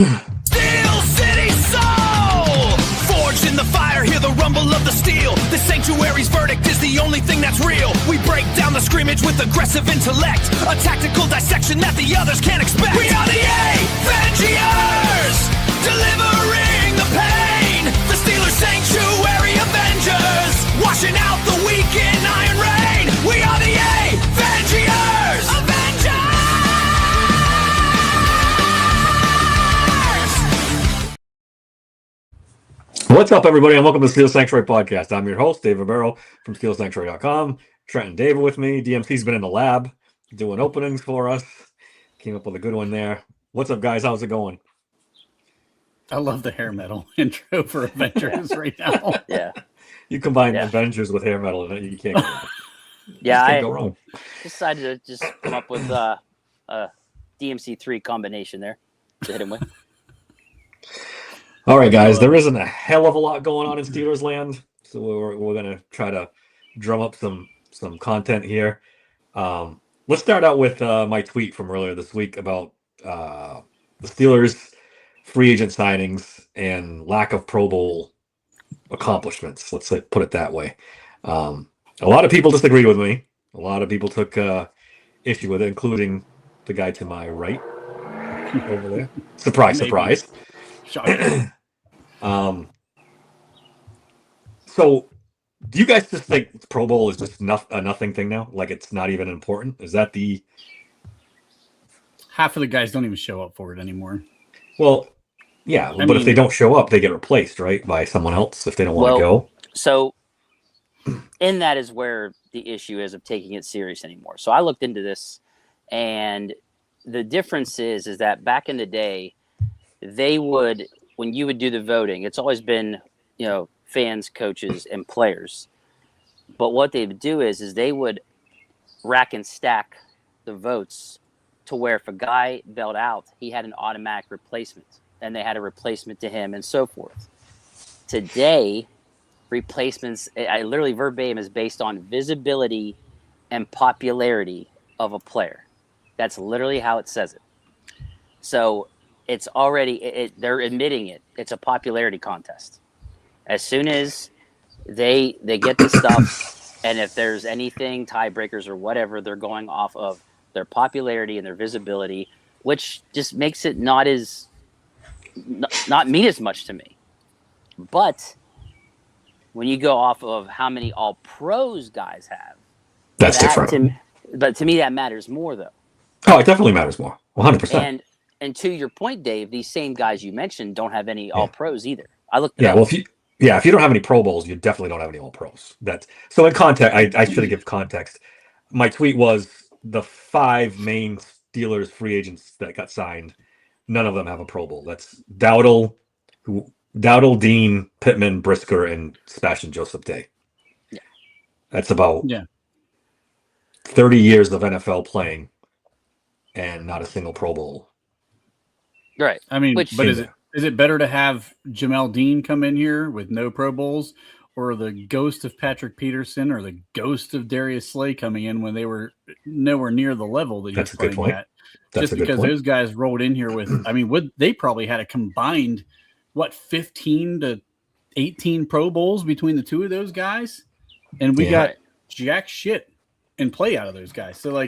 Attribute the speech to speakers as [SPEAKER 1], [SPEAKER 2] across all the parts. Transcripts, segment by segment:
[SPEAKER 1] Steel City Soul! Forged in the fire, hear the rumble of the steel. The sanctuary's verdict is the only thing that's real. We break down the scrimmage with aggressive intellect. A tactical dissection that the others can't expect. We are the Avengers! Delivering the pain. The Steelers Sanctuary Avengers. Washing out the weak in Iron Rain. We are the Avengers!
[SPEAKER 2] What's up, everybody, and welcome to the Steel Sanctuary Podcast. I'm your host, David Barrow from SteelSanctuary.com. Trent and David with me. DMC's been in the lab doing openings for us. Came up with a good one there. What's up, guys? How's it going?
[SPEAKER 3] I love the hair metal intro for Avengers right now.
[SPEAKER 4] Yeah.
[SPEAKER 2] You combine Avengers with hair metal, and you can't go wrong.
[SPEAKER 4] Yeah,
[SPEAKER 2] go wrong.
[SPEAKER 4] Decided to just come up with a DMC3 combination there to hit him with.
[SPEAKER 2] All right, guys, there isn't a hell of a lot going on in Steelers land, so we're going to try to drum up some content here. Let's start out with my tweet from earlier this week about the Steelers' free agent signings and lack of Pro Bowl accomplishments. Let's put it that way. A lot of people disagreed with me. A lot of people took issue with it, including the guy to my right over there. Surprise, surprise. So do you guys just think Pro Bowl is just a nothing thing now? Like it's not even important? Is that the...
[SPEAKER 3] Half of the guys don't even show up for it anymore.
[SPEAKER 2] Well, yeah, but if they don't show up, they get replaced, right, by someone else if they don't want to go.
[SPEAKER 4] So in that is where the issue is of taking it serious anymore. So I looked into this, and the difference is that back in the day, they would, when you would do the voting, it's always been, fans, coaches, and players. But what they would do is they would rack and stack the votes to where if a guy bailed out, he had an automatic replacement, and they had a replacement to him and so forth. Today, replacements, I literally verbatim, is based on visibility and popularity of a player. That's literally how it says it. So it's already, they're admitting it. It's a popularity contest. As soon as they get the stuff, and if there's anything, tiebreakers or whatever, they're going off of their popularity and their visibility, which just makes it not mean as much to me. But when you go off of how many all-pros guys have,
[SPEAKER 2] that's different.
[SPEAKER 4] But to me, that matters more, though.
[SPEAKER 2] Oh, it definitely matters more. 100%.
[SPEAKER 4] And to your point, Dave, these same guys you mentioned don't have any all-pros either. I looked.
[SPEAKER 2] Well, if you don't have any Pro Bowls, you definitely don't have any all-pros. So in context, I should give context. My tweet was the 5 main Steelers free agents that got signed. None of them have a Pro Bowl. That's Dowdle, Dean, Pittman, Brisker, and Sebastian Joseph Day.
[SPEAKER 4] Yeah.
[SPEAKER 2] That's about 30 years of NFL playing and not a single Pro Bowl.
[SPEAKER 4] Right.
[SPEAKER 3] I mean, but is it better to have Jamel Dean come in here with no Pro Bowls, or the ghost of Patrick Peterson, or the ghost of Darius Slay coming in when they were nowhere near the level that he's playing at? Just because those guys rolled in here with, they probably had a combined, 15 to 18 Pro Bowls between the two of those guys, and we got jack shit and play out of those guys. So I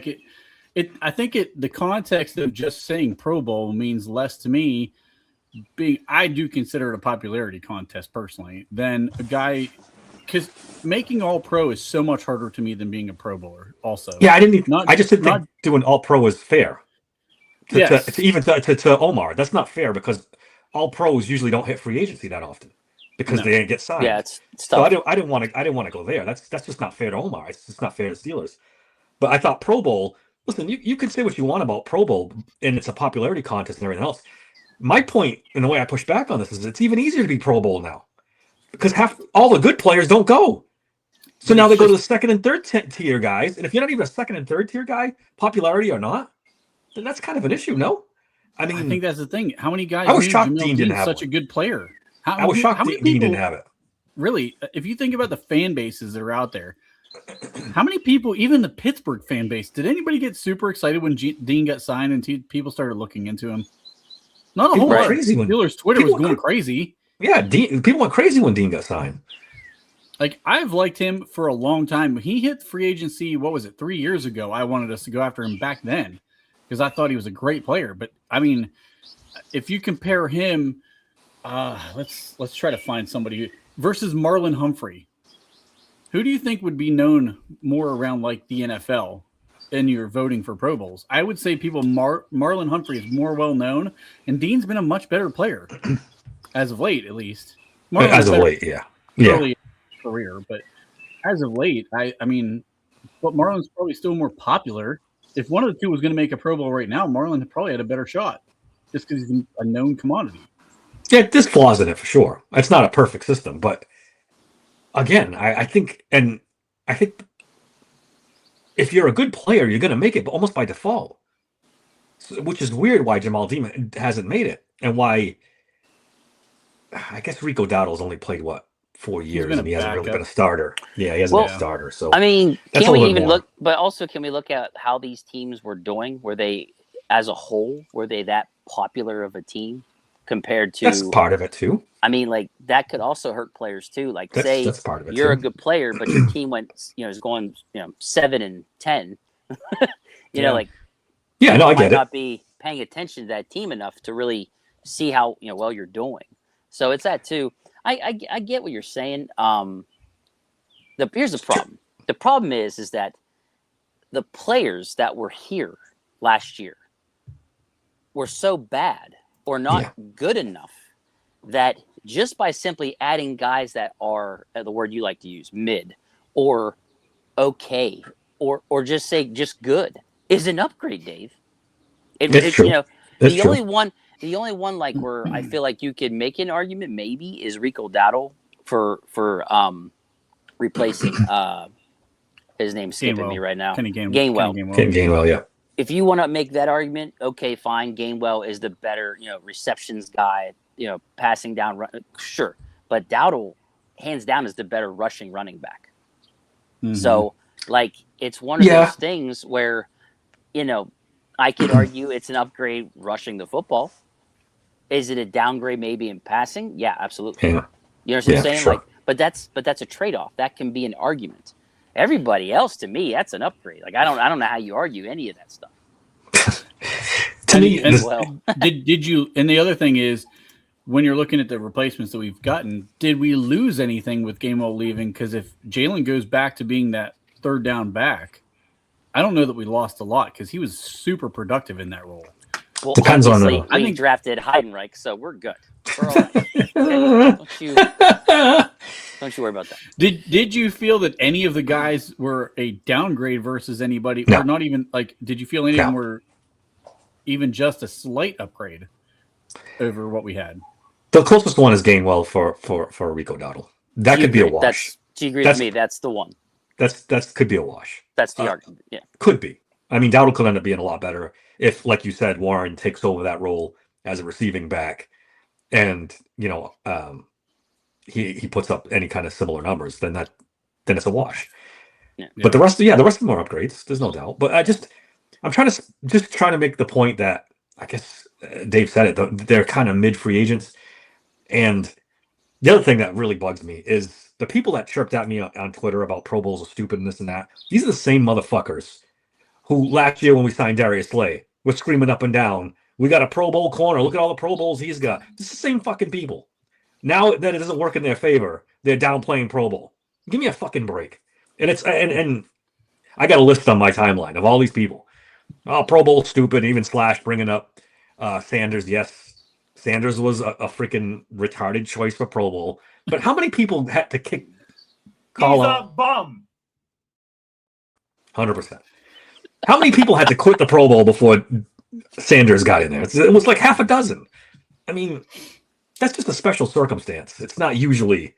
[SPEAKER 3] think the context of just saying Pro Bowl means less to me. I do consider it a popularity contest personally than a guy, because making all pro is so much harder to me than being a Pro Bowler. Also,
[SPEAKER 2] I just didn't think doing all pro was fair. To Omar, that's not fair because all pros usually don't hit free agency that often because they didn't get signed.
[SPEAKER 4] Yeah, it's tough.
[SPEAKER 2] So I didn't want to go there. That's just not fair to Omar. It's just not fair to Steelers. But I thought Pro Bowl. Listen, you can say what you want about Pro Bowl, and it's a popularity contest and everything else. My point, and the way I push back on this, is it's even easier to be Pro Bowl now because all the good players don't go. So now they go to the second and third tier guys, and if you're not even a second and third tier guy, popularity or not, then that's kind of an issue, no? I think
[SPEAKER 3] that's the thing. How many guys?
[SPEAKER 2] I was shocked Dean didn't have
[SPEAKER 3] such a good player.
[SPEAKER 2] I was shocked Dean didn't have it.
[SPEAKER 3] Really, if you think about the fan bases that are out there, how many people, even the Pittsburgh fan base, did anybody get super excited when Dean got signed and people started looking into him? Not a
[SPEAKER 2] People
[SPEAKER 3] whole
[SPEAKER 2] went
[SPEAKER 3] lot.
[SPEAKER 2] crazy when
[SPEAKER 3] Steelers Twitter was
[SPEAKER 2] people
[SPEAKER 3] going crazy.
[SPEAKER 2] Yeah, people went crazy when Dean got signed.
[SPEAKER 3] Like, I've liked him for a long time. He hit free agency, 3 years ago? I wanted us to go after him back then because I thought he was a great player. But I mean, if you compare him, let's try to find somebody versus Marlon Humphrey. Who do you think would be known more around like the NFL and you're voting for Pro Bowls? I would say Marlon Humphrey is more well known, and Dean's been a much better player as of late, at least.
[SPEAKER 2] As of late, yeah.
[SPEAKER 3] Early career, but as of late, I mean, but Marlon's probably still more popular. If one of the two was going to make a Pro Bowl right now, Marlon probably had a better shot just because he's a known commodity.
[SPEAKER 2] Yeah, there's flaws in it for sure. It's not a perfect system, but again, I think if you're a good player, you're going to make it almost by default, which is weird why Jamal Dean hasn't made it, and why I guess Rico Dowdle's only played 4 years, and he hasn't really been a starter. Yeah, he hasn't been a starter. So
[SPEAKER 4] I mean,
[SPEAKER 2] that's
[SPEAKER 4] can we even look? But also, can we look at how these teams were doing? Were they, as a whole, were they that popular of a team compared to?
[SPEAKER 2] That's part of it too.
[SPEAKER 4] I mean, like that could also hurt players too. Like,
[SPEAKER 2] that's part of it
[SPEAKER 4] you're
[SPEAKER 2] too.
[SPEAKER 4] a good player, but your team is going 7-10. Like
[SPEAKER 2] I get it.
[SPEAKER 4] Not be paying attention to that team enough to really see how well you're doing. So it's that too. I get what you're saying. Here's the problem. The problem is that the players that were here last year were so bad or not good enough that just by simply adding guys that are the word you like to use, mid or okay, or just say just good is an upgrade, Dave.
[SPEAKER 2] It's true.
[SPEAKER 4] The only one like where I feel like you could make an argument maybe is Rico Dowdle for replacing his name's skipping me right now.
[SPEAKER 2] Gainwell, yeah.
[SPEAKER 4] If you want to make that argument, okay, fine. Gainwell is the better, receptions guy, passing down, sure. But Dowdle, hands down, is the better rushing running back. Mm-hmm. So, like, it's one of those things where, I could argue it's an upgrade rushing the football. Is it a downgrade maybe in passing? Yeah, absolutely. Yeah. You know what I'm saying?
[SPEAKER 2] Sure.
[SPEAKER 4] Like, but that's a trade-off. That can be an argument. Everybody else, to me, that's an upgrade. Like, I don't know how you argue any of that stuff.
[SPEAKER 2] To me,
[SPEAKER 3] did you? And the other thing is, when you're looking at the replacements that we've gotten, did we lose anything with Gainwell leaving? Because if Jalen goes back to being that third down back, I don't know that we lost a lot because he was super productive in that role.
[SPEAKER 4] Well, depends on the. I think drafted Heidenreich, so we're good. We're all right. Don't you worry about that.
[SPEAKER 3] Did you feel that any of the guys were a downgrade versus anybody, or not even like? Did you feel any of them were even just a slight upgrade over what we had?
[SPEAKER 2] The closest one is Gainwell for Rico Dowdle. That could be a wash.
[SPEAKER 4] Do you agree with me? That's the one.
[SPEAKER 2] That could be a wash.
[SPEAKER 4] That's the argument. Yeah,
[SPEAKER 2] could be. I mean, Dowdle could end up being a lot better if, like you said, Warren takes over that role as a receiving back, and he puts up any kind of similar numbers. Then it's a wash. Yeah. But the rest of them are upgrades. There's no doubt. But I'm trying to make the point that I guess Dave said it. They're kind of mid free agents, and the other thing that really bugs me is the people that chirped at me on Twitter about Pro Bowls are stupid and this and that. These are the same motherfuckers who last year when we signed Darius Slay were screaming up and down, "We got a Pro Bowl corner. Look at all the Pro Bowls he's got." It's the same fucking people. Now that it doesn't work in their favor, they're downplaying Pro Bowl. Give me a fucking break. And it's and I got a list on my timeline of all these people. Oh, Pro Bowl stupid. Even Slash bringing up Sanders. Yes, Sanders was a freaking retarded choice for Pro Bowl. But how many people had to call
[SPEAKER 5] He's
[SPEAKER 2] out?
[SPEAKER 5] a bum.
[SPEAKER 2] 100%. How many people had to quit the Pro Bowl before Sanders got in there? It was like half a dozen. I mean, that's just a special circumstance. It's not usually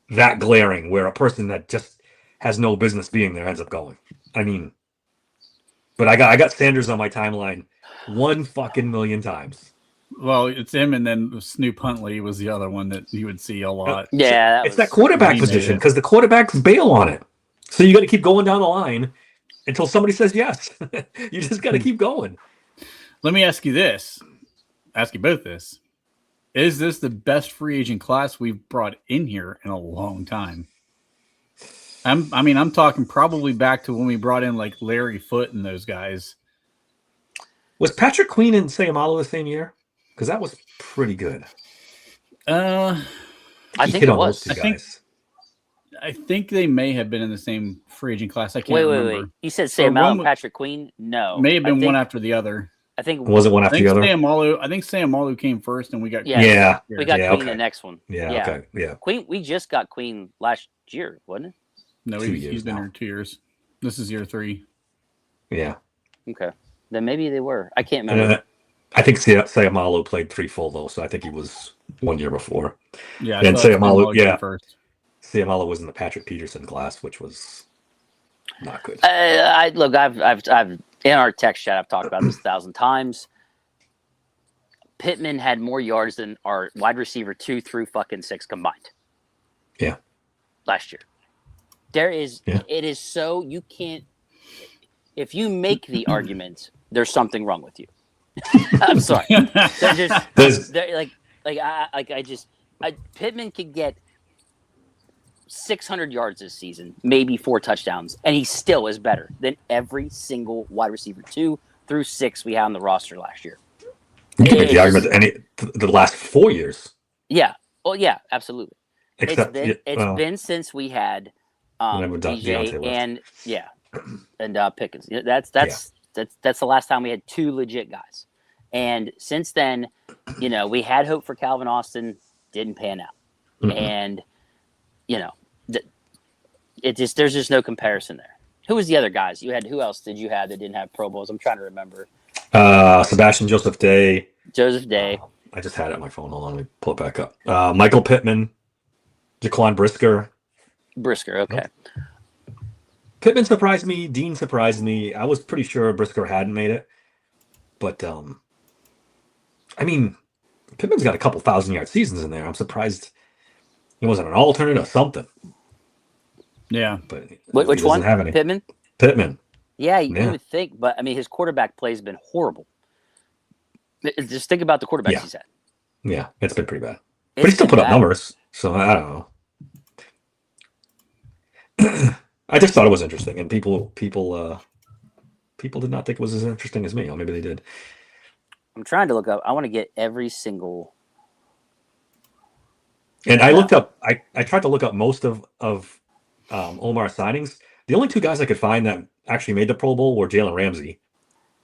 [SPEAKER 2] that glaring where a person that just has no business being there ends up going. I mean, but I got Sanders on my timeline 1 fucking million times.
[SPEAKER 3] Well, it's him, and then Snoop Huntley was the other one that you would see a lot.
[SPEAKER 4] Yeah,
[SPEAKER 2] it's that quarterback position because the quarterbacks bail on it. So you got to keep going down the line until somebody says yes. You just got to keep going.
[SPEAKER 3] Let me ask you this. ask you both this. Is this the best free agent class we've brought in here in a long time? I'm talking probably back to when we brought in like Larry Foote and those guys.
[SPEAKER 2] Was Patrick Queen and Sayamalu the same year? Because that was pretty good.
[SPEAKER 4] I
[SPEAKER 2] He
[SPEAKER 4] think
[SPEAKER 2] hit
[SPEAKER 4] it
[SPEAKER 2] on
[SPEAKER 4] was.
[SPEAKER 2] those two guys.
[SPEAKER 3] I think they may have been in the same free agent class. I can't
[SPEAKER 4] Wait.
[SPEAKER 3] remember.
[SPEAKER 4] You said
[SPEAKER 3] Or
[SPEAKER 4] Sam Allen,
[SPEAKER 3] one
[SPEAKER 4] Patrick Queen? No.
[SPEAKER 3] May have been
[SPEAKER 4] I think,
[SPEAKER 3] one after the other.
[SPEAKER 4] I think
[SPEAKER 2] Was it one
[SPEAKER 3] I
[SPEAKER 2] after
[SPEAKER 3] think
[SPEAKER 2] the other?
[SPEAKER 3] Sayamalu came first, and we got
[SPEAKER 4] Yeah.
[SPEAKER 2] Yeah.
[SPEAKER 4] we got
[SPEAKER 2] Yeah,
[SPEAKER 4] Queen
[SPEAKER 2] okay.
[SPEAKER 4] the next one.
[SPEAKER 2] Yeah,
[SPEAKER 4] Yeah.
[SPEAKER 2] okay. Yeah.
[SPEAKER 4] Queen. We just got Queen last year, wasn't it?
[SPEAKER 3] No,
[SPEAKER 2] 2
[SPEAKER 3] he's
[SPEAKER 2] years
[SPEAKER 3] been
[SPEAKER 2] now.
[SPEAKER 3] here 2 years. This is year 3.
[SPEAKER 2] Yeah.
[SPEAKER 4] Okay. Then maybe they were. I can't remember.
[SPEAKER 2] I think Sayamalu played 3 full, though, so I think he was 1 year before.
[SPEAKER 3] Yeah,
[SPEAKER 2] And
[SPEAKER 3] thought
[SPEAKER 2] Sayamalu,
[SPEAKER 3] came
[SPEAKER 2] yeah.
[SPEAKER 3] first.
[SPEAKER 2] Sayamalu was in the Patrick Peterson class, which was not good.
[SPEAKER 4] Look. I've in our text chat. I've talked about this 1,000 times. Pittman had more yards than our wide receiver 2 through fucking 6 combined.
[SPEAKER 2] Yeah.
[SPEAKER 4] Last year. There is.
[SPEAKER 2] Yeah.
[SPEAKER 4] It is so you can't. If you make the argument, there's something wrong with you. I'm sorry. Pittman could get 600 yards this season, maybe 4 touchdowns, and he still is better than every single wide receiver 2 through 6 we had on the roster last year.
[SPEAKER 2] You can make the argument that the last 4 years.
[SPEAKER 4] Yeah. Well, yeah, absolutely.
[SPEAKER 2] Except
[SPEAKER 4] It's been since we had DJ and Pickens. That's the last time we had 2 legit guys. And since then, we had hope for Calvin Austin, didn't pan out.
[SPEAKER 2] Mm-hmm.
[SPEAKER 4] And there's just no comparison there. Who was the other guys you had? Who else did you have that didn't have Pro Bowls? I'm trying to remember.
[SPEAKER 2] Sebastian Joseph Day. I just had it on my phone. Hold on, let me pull it back up. Michael Pittman, Jaquan Brisker.
[SPEAKER 4] Okay.
[SPEAKER 2] Pittman surprised me. Dean surprised me. I was pretty sure Brisker hadn't made it, but Pittman's got a couple 1,000-yard seasons in there. I'm surprised he wasn't an alternate or something.
[SPEAKER 3] Yeah,
[SPEAKER 2] but
[SPEAKER 4] which one?
[SPEAKER 2] Have any.
[SPEAKER 4] Pittman. Yeah, you would think, but his quarterback play has been horrible. Just think about the quarterbacks he's had.
[SPEAKER 2] Yeah, it's been pretty bad. But he still put up numbers, so I don't know. I just thought it was interesting, and people did not think it was as interesting as me. Or maybe they did.
[SPEAKER 4] I'm trying to look up. I want to get every single.
[SPEAKER 2] And I looked up. I tried to look up most of Omar's signings. The only 2 guys I could find that actually made the Pro Bowl were Jalen Ramsey,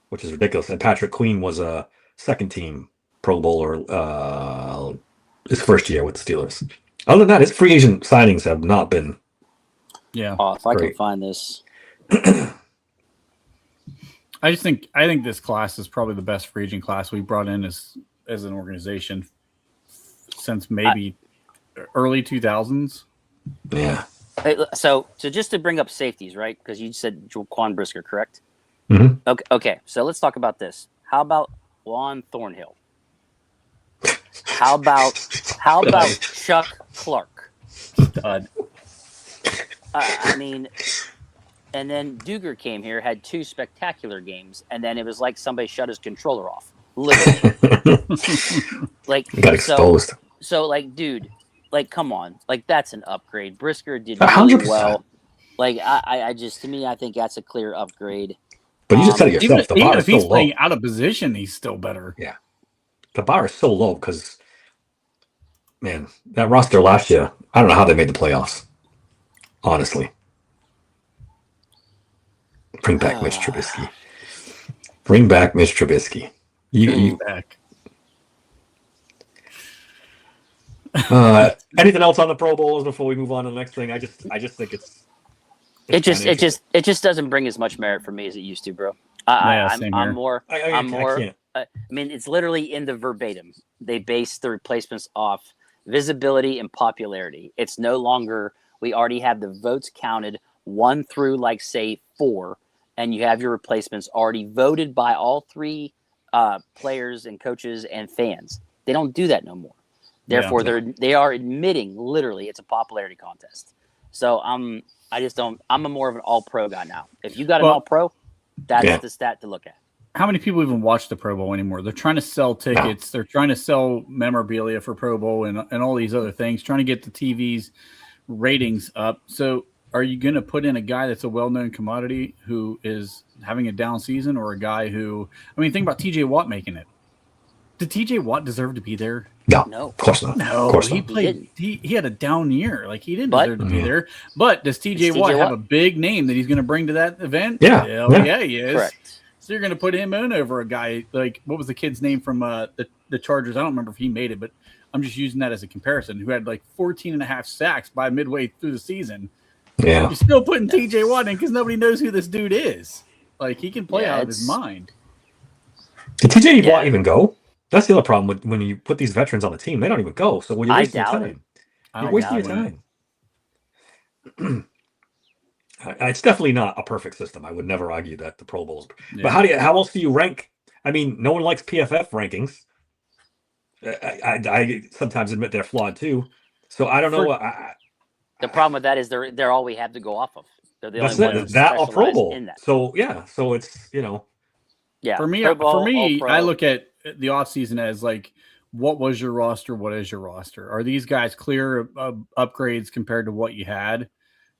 [SPEAKER 2] which is ridiculous, and Patrick Queen was a second-team Pro Bowler his first year with the Steelers. Other than that, his free agent signings have not been.
[SPEAKER 3] Yeah.
[SPEAKER 4] Oh, if I can find this.
[SPEAKER 3] I think this class is probably the best free agent class we brought in as an organization since maybe early 2000s.
[SPEAKER 2] Yeah.
[SPEAKER 4] So just to bring up safeties, right? Because you said Jaquan Brisker, correct?
[SPEAKER 2] Mm-hmm.
[SPEAKER 4] Okay. So let's talk about this. How about Juan Thornhill? How about Chuck Clark?
[SPEAKER 3] Stud.
[SPEAKER 4] And then Duger came here, had 2 spectacular games, and then it was like somebody shut his controller off. Literally.
[SPEAKER 2] Got exposed.
[SPEAKER 4] So dude, come on. That's an upgrade. Brisker did really
[SPEAKER 2] 100%.
[SPEAKER 4] well. I think that's a clear upgrade.
[SPEAKER 2] But you just said it yourself. The bar
[SPEAKER 3] even
[SPEAKER 2] is
[SPEAKER 3] if he's
[SPEAKER 2] so
[SPEAKER 3] playing
[SPEAKER 2] low.
[SPEAKER 3] out of position, he's still better.
[SPEAKER 2] Yeah. The bar is so low because, man, that roster last year, I don't know how they made the playoffs. Honestly. Bring back Mitch Trubisky. You
[SPEAKER 3] back.
[SPEAKER 2] anything else on the Pro Bowls before we move on to the next thing? I just think
[SPEAKER 4] it just doesn't bring as much merit for me as it used to, bro. I'm more. It's literally in the verbatim. They base the replacements off visibility and popularity. It's no longer we already have the votes counted 1 through say 4, and you have your replacements already voted by all 3 players and coaches and fans. They don't do that no more. Therefore, they are admitting literally it's a popularity contest. So I'm more of an all-pro guy now. If you got an all-pro, that's the stat to look at.
[SPEAKER 3] how many people even watch the Pro Bowl anymore? They're trying to sell tickets. They're trying to sell memorabilia for Pro Bowl and all these other things, trying to get the TV's ratings up. So are you going to put in a guy that's a well-known commodity who is having a down season, or a guy who, I mean, think about TJ Watt making it. Did TJ Watt deserve to be there?
[SPEAKER 2] No, of course not.
[SPEAKER 3] No,
[SPEAKER 2] of course
[SPEAKER 3] he
[SPEAKER 2] not.
[SPEAKER 3] played. He had a down year. Like, he didn't deserve to be there. But does TJ Watt have a big name that he's going to bring to that event?
[SPEAKER 2] Yeah.
[SPEAKER 3] Yeah, he is.
[SPEAKER 4] Correct.
[SPEAKER 3] So you're going to put him in over a guy like, what was the kid's name from the Chargers? I don't remember if he made it, but I'm just using that as a comparison. Who had like 14 and a half sacks by midway through the season.
[SPEAKER 2] Yeah.
[SPEAKER 3] You're still putting TJ Watt in because nobody knows who this dude is. Like, he can play out of his mind.
[SPEAKER 2] Did TJ Watt even go? That's the other problem with when you put these veterans on the team. They don't even go. So you're wasting your time. You're wasting your time. It's definitely not a perfect system. I would never argue that the Pro Bowls. Yeah. But how else do you rank? I mean, no one likes PFF rankings. I sometimes admit they're flawed too. So I don't know.
[SPEAKER 4] The problem with that is they're all we have to go off of. They're the
[SPEAKER 2] only
[SPEAKER 4] ones
[SPEAKER 2] that or Pro Bowl. In that. So so it's
[SPEAKER 4] Yeah.
[SPEAKER 3] For me, I look at the offseason as like, what was your roster? What is your roster? Are these guys clear upgrades compared to what you had?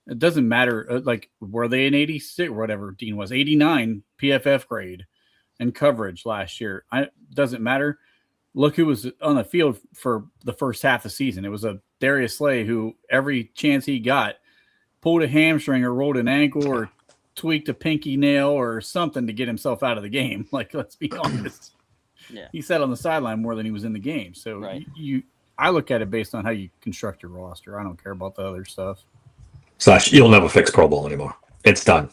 [SPEAKER 3] It doesn't matter. Like, were they an 86 or whatever Dean was, 89 PFF grade and coverage last year? Doesn't matter. Look who was on the field for the first half of the season. It was a Darius Slay who every chance he got pulled a hamstring or rolled an ankle or tweaked a pinky nail or something to get himself out of the game. Like, let's be honest.
[SPEAKER 4] Yeah.
[SPEAKER 3] He sat on the sideline more than he was in the game. So I look at it based on how you construct your roster. I don't care about the other stuff.
[SPEAKER 2] Slash, you'll never fix Pro Bowl anymore. It's done.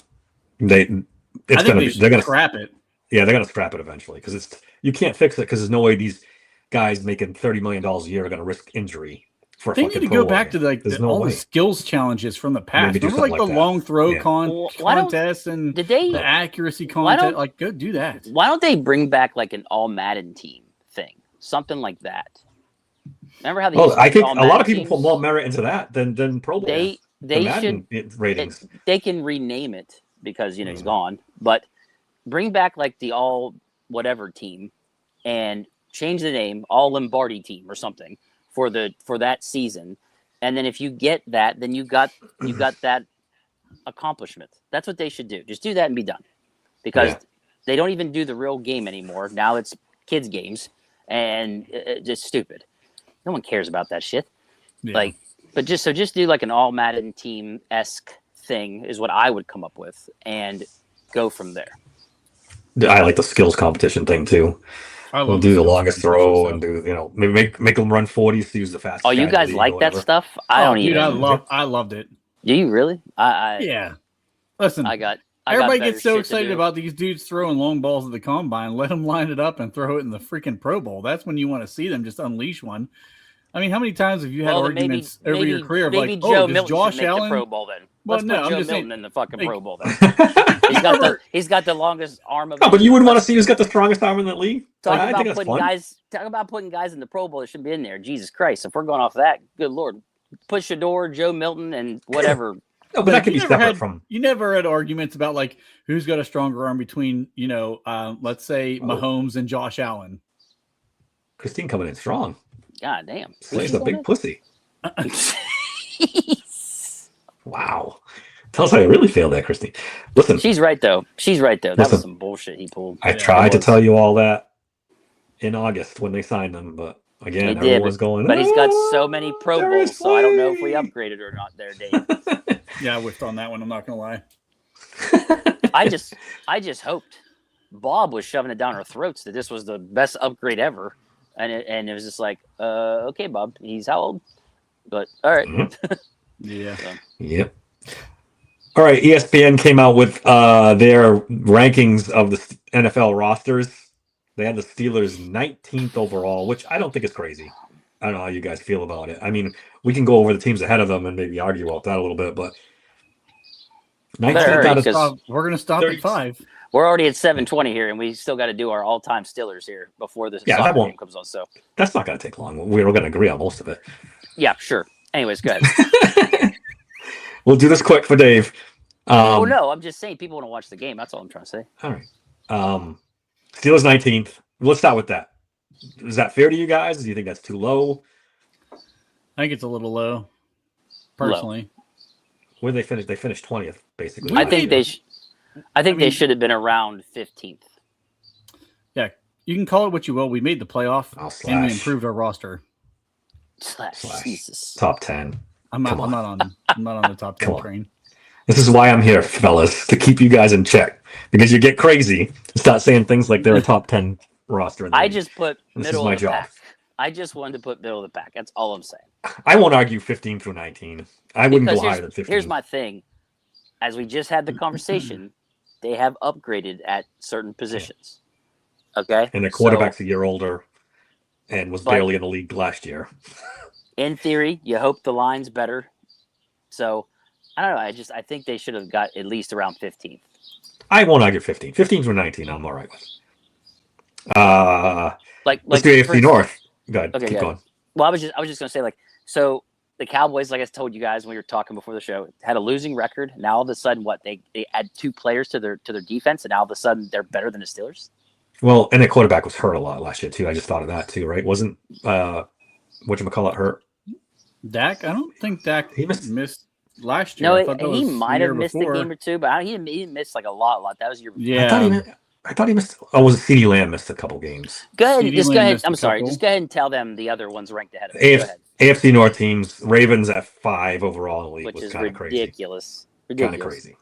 [SPEAKER 2] They're going to
[SPEAKER 3] scrap it.
[SPEAKER 2] Yeah, they're going to scrap it eventually because you can't fix it because there's no way these guys making $30 million a year are going to risk injury.
[SPEAKER 3] They need to go back to all the skills challenges from the past. Remember, like the long throw contest and the accuracy contest. Go do that.
[SPEAKER 4] Why don't they bring back like an all Madden team thing, something like that? Remember how they?
[SPEAKER 2] I think a lot of people put more merit into that than Pro Bowl.
[SPEAKER 4] They should
[SPEAKER 2] ratings.
[SPEAKER 4] They can rename it because he's gone, but bring back like the all whatever team and change the name all Lombardi team or something for that season. And then if you get that, then you got that accomplishment. That's what they should do. Just do that and be done, because they don't even do the real game anymore. Now it's kids games and just stupid. No one cares about that shit. Yeah. But just do like an all Madden team-esque thing is what I would come up with and go from there.
[SPEAKER 2] I like the skills competition thing too. We'll do the longest throw and do maybe make them run 40s to use the fastest.
[SPEAKER 4] Oh, you guys like that stuff? I don't even.
[SPEAKER 3] I loved it.
[SPEAKER 4] Do you really?
[SPEAKER 3] Yeah. Listen, everybody gets so excited about these dudes throwing long balls at the combine. Let them line it up and throw it in the freaking Pro Bowl. That's when you want to see them just unleash one. I mean, how many times have you had arguments over your career of like, does Josh Allen
[SPEAKER 4] the Pro Bowl then?
[SPEAKER 3] Well,
[SPEAKER 4] Let's put Joe Milton in the fucking Pro Bowl then. He's got the longest arm of.
[SPEAKER 2] No, but you wouldn't want to see who's got the strongest arm in that league.
[SPEAKER 4] Talk about putting guys in the Pro Bowl that should be in there. Jesus Christ! If we're going off that, good Lord, put Shador, Joe Milton, and whatever.
[SPEAKER 2] No, but that could be separate from.
[SPEAKER 3] You never had arguments about like who's got a stronger arm between let's say Mahomes and Josh Allen.
[SPEAKER 2] Christine coming in strong.
[SPEAKER 4] God damn.
[SPEAKER 2] She's a big pussy. Wow. Tell us how you really feel there, Christine. Listen.
[SPEAKER 4] She's right, though. That was some bullshit he pulled.
[SPEAKER 2] I tried to tell you all that in August when they signed them, but again, everyone was going,
[SPEAKER 4] but he's got so many Pro Bowls, so I don't know if we upgraded or not there, Dave.
[SPEAKER 3] Yeah, I whiffed on that one. I'm not going to lie.
[SPEAKER 4] I just hoped Bob was shoving it down our throats that this was the best upgrade ever. And it was just like, okay, Bob, he's how old? But all right.
[SPEAKER 2] Mm-hmm.
[SPEAKER 3] Yeah.
[SPEAKER 4] So.
[SPEAKER 2] Yep. All right. ESPN came out with their rankings of the NFL rosters. They had the Steelers 19th overall, which I don't think is crazy. I don't know how you guys feel about it. I mean, we can go over the teams ahead of them and maybe argue about that a little bit, but
[SPEAKER 3] 19th we're going to stop at 5.
[SPEAKER 4] We're already at 7:20 here, and we still got to do our all-time Steelers here before the soccer game comes on. So
[SPEAKER 2] that's not going to take long. We're going to agree on most of it.
[SPEAKER 4] Yeah, sure. Anyways, go ahead.
[SPEAKER 2] We'll do this quick for Dave.
[SPEAKER 4] No, I'm just saying people want to watch the game. That's all I'm trying to say.
[SPEAKER 2] All right. Steelers 19th. Let's start with that. Is that fair to you guys? Do you think that's too low?
[SPEAKER 3] I think it's a little low, personally.
[SPEAKER 2] Where did they finish? They finished 20th, basically.
[SPEAKER 3] We
[SPEAKER 4] I think
[SPEAKER 3] made-
[SPEAKER 4] they should have been around 15th.
[SPEAKER 3] Yeah, you can call it what you will. We made the playoff,
[SPEAKER 2] Oh,
[SPEAKER 3] and we
[SPEAKER 2] slash.
[SPEAKER 3] improved our roster.
[SPEAKER 4] Slash. Jesus.
[SPEAKER 2] Top 10.
[SPEAKER 3] I'm not on the top 10
[SPEAKER 2] Come on.
[SPEAKER 3] train.
[SPEAKER 2] This is why I'm here, fellas, to keep you guys in check. Because you get crazy and start saying things like they're a top 10 roster. In the
[SPEAKER 4] I
[SPEAKER 2] league.
[SPEAKER 4] just put
[SPEAKER 2] This
[SPEAKER 4] middle
[SPEAKER 2] is my
[SPEAKER 4] of the
[SPEAKER 2] job.
[SPEAKER 4] pack. I just wanted to put middle of the pack. That's all I'm saying.
[SPEAKER 2] I won't argue 15 through 19. I wouldn't
[SPEAKER 4] Because
[SPEAKER 2] go higher than 15.
[SPEAKER 4] here's my thing. As we just had the conversation, they have upgraded at certain positions. Okay?
[SPEAKER 2] And the
[SPEAKER 4] So,
[SPEAKER 2] quarterback's a year older and was
[SPEAKER 4] But-
[SPEAKER 2] barely in the league last year.
[SPEAKER 4] in theory, you hope the line's better. So, I don't know. I think they should have got at least around 15th.
[SPEAKER 2] I won't argue 15. 15 through 19, I'm all right with. Let's do AFC North. Go ahead.
[SPEAKER 4] Okay,
[SPEAKER 2] Keep
[SPEAKER 4] yeah.
[SPEAKER 2] going.
[SPEAKER 4] Well, I was just gonna say, like, so the Cowboys, like I told you guys when we were talking before the show, had a losing record. Now all of a sudden, what they add 2 players to their defense, and now all of a sudden they're better than the Steelers.
[SPEAKER 2] Well, and the quarterback was hurt a lot last year, too. I just thought of that, too, right? Wasn't whatchamacallit hurt?
[SPEAKER 3] Dak, I don't think Dak
[SPEAKER 2] He missed-
[SPEAKER 3] last year.
[SPEAKER 4] No,
[SPEAKER 3] I thought that
[SPEAKER 4] he
[SPEAKER 3] was
[SPEAKER 4] might
[SPEAKER 3] the year
[SPEAKER 4] have missed
[SPEAKER 3] before.
[SPEAKER 4] a game or two, but he didn't miss like a lot. That was your
[SPEAKER 3] Yeah,
[SPEAKER 2] I thought he missed. Oh, was it CeeDee Lamb missed a couple games?
[SPEAKER 4] Go ahead,
[SPEAKER 3] CeeDee
[SPEAKER 4] just go
[SPEAKER 3] Lamb
[SPEAKER 4] ahead.
[SPEAKER 3] missed a
[SPEAKER 4] I'm sorry,
[SPEAKER 3] couple.
[SPEAKER 4] just go ahead and tell them the other ones ranked ahead of him. Go ahead.
[SPEAKER 2] AFC North teams, Ravens at 5 overall in the league
[SPEAKER 4] Which
[SPEAKER 2] was
[SPEAKER 4] is
[SPEAKER 2] kind of crazy.
[SPEAKER 4] ridiculous.
[SPEAKER 2] Kind of crazy.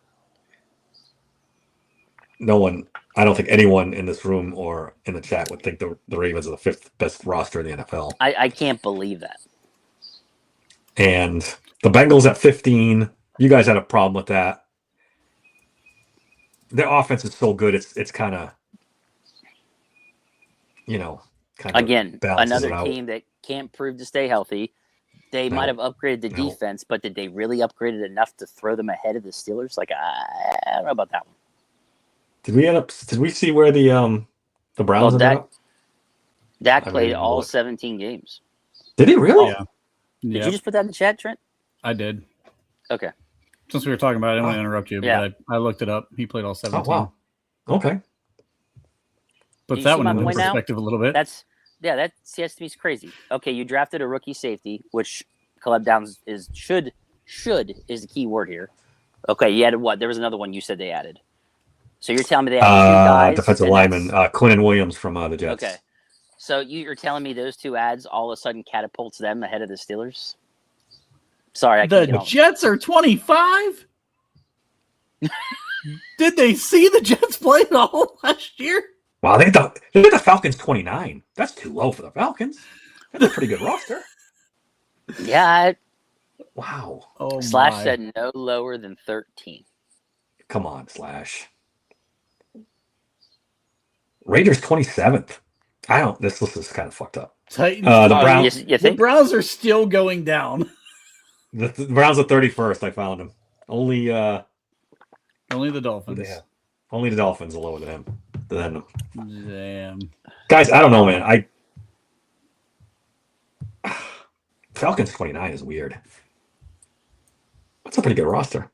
[SPEAKER 2] No one, I don't think anyone in this room or in the chat would think the Ravens are the 5th best roster in the NFL.
[SPEAKER 4] I can't believe that.
[SPEAKER 2] And the Bengals at 15. You guys had a problem with that. Their offense is so good. It's kind of, kind of
[SPEAKER 4] Again,
[SPEAKER 2] balances
[SPEAKER 4] another
[SPEAKER 2] it out.
[SPEAKER 4] team that can't prove to stay healthy. They
[SPEAKER 2] No.
[SPEAKER 4] might have upgraded the
[SPEAKER 2] No.
[SPEAKER 4] defense, but did they really upgrade it enough to throw them ahead of the Steelers? Like I don't know about that one.
[SPEAKER 2] Did we see where the Browns
[SPEAKER 4] Well,
[SPEAKER 2] ended up?
[SPEAKER 4] Dak
[SPEAKER 2] I
[SPEAKER 4] played
[SPEAKER 2] mean,
[SPEAKER 4] all
[SPEAKER 2] look.
[SPEAKER 4] 17 games.
[SPEAKER 2] Did he really?
[SPEAKER 3] Yeah.
[SPEAKER 4] Did
[SPEAKER 3] Yep,
[SPEAKER 4] you just put that in the chat, Trent?
[SPEAKER 3] I did.
[SPEAKER 4] Okay.
[SPEAKER 3] Since we were talking about it, I didn't want to interrupt you,
[SPEAKER 4] Yeah.
[SPEAKER 3] but I looked it up. He played all
[SPEAKER 2] Oh
[SPEAKER 3] 17.
[SPEAKER 2] wow. Okay.
[SPEAKER 3] Puts
[SPEAKER 4] you
[SPEAKER 3] that
[SPEAKER 4] see
[SPEAKER 3] one
[SPEAKER 4] my
[SPEAKER 3] into
[SPEAKER 4] point now?
[SPEAKER 3] perspective a little bit.
[SPEAKER 4] That to me is crazy. Okay, you drafted a rookie safety, which Caleb Downs should is the key word here. Okay, you added what? There was another one you said they added. So you're telling me they added 2 guys?
[SPEAKER 2] Defensive
[SPEAKER 4] and
[SPEAKER 2] lineman,
[SPEAKER 4] that's-
[SPEAKER 2] Quinnen Williams from the Jets.
[SPEAKER 4] Okay. So you're telling me those 2 ads all of a sudden catapults them ahead of the Steelers? Sorry, I can't
[SPEAKER 3] The
[SPEAKER 4] get on.
[SPEAKER 3] Jets are 25? Did they see the Jets play at all last year?
[SPEAKER 2] Wow, they got the Falcons 29. That's too low for the Falcons. That's a pretty good roster.
[SPEAKER 4] Yeah,
[SPEAKER 2] Wow.
[SPEAKER 3] Oh,
[SPEAKER 4] Slash
[SPEAKER 3] my.
[SPEAKER 4] said no lower than 13.
[SPEAKER 2] Come on, Slash. Raiders 27th. This list is kind of fucked up.
[SPEAKER 3] Titans.
[SPEAKER 2] The
[SPEAKER 4] Oh,
[SPEAKER 2] Browns.
[SPEAKER 4] you
[SPEAKER 3] the
[SPEAKER 4] think?
[SPEAKER 3] Browns are still going down.
[SPEAKER 2] The Browns are 31st. I found them. Only
[SPEAKER 3] Only the
[SPEAKER 2] who
[SPEAKER 3] Dolphins.
[SPEAKER 2] they have? Only the Dolphins are lower than him. Than them.
[SPEAKER 3] Damn.
[SPEAKER 2] Guys, I don't know, man. Falcons 29 is weird. That's a pretty good roster.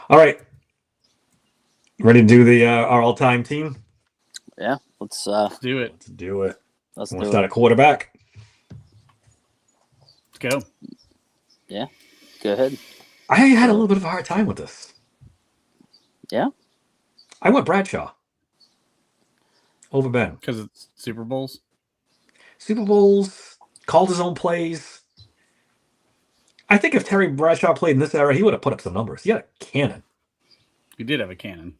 [SPEAKER 2] All right. Ready to do the our all-time team?
[SPEAKER 4] Yeah, let's
[SPEAKER 3] Let's do it.
[SPEAKER 2] Let's do it.
[SPEAKER 4] let's
[SPEAKER 2] We'll
[SPEAKER 4] do
[SPEAKER 2] start
[SPEAKER 4] it.
[SPEAKER 2] at quarterback.
[SPEAKER 3] Let's go.
[SPEAKER 4] Go ahead.
[SPEAKER 2] I had a little bit of a hard time with this.
[SPEAKER 4] Yeah.
[SPEAKER 2] I went Bradshaw over Ben.
[SPEAKER 3] Because it's Super Bowls.
[SPEAKER 2] Super Bowls, called his own plays. I think if Terry Bradshaw played in this era, he would have put up some numbers. He had a cannon.
[SPEAKER 3] He did have a cannon.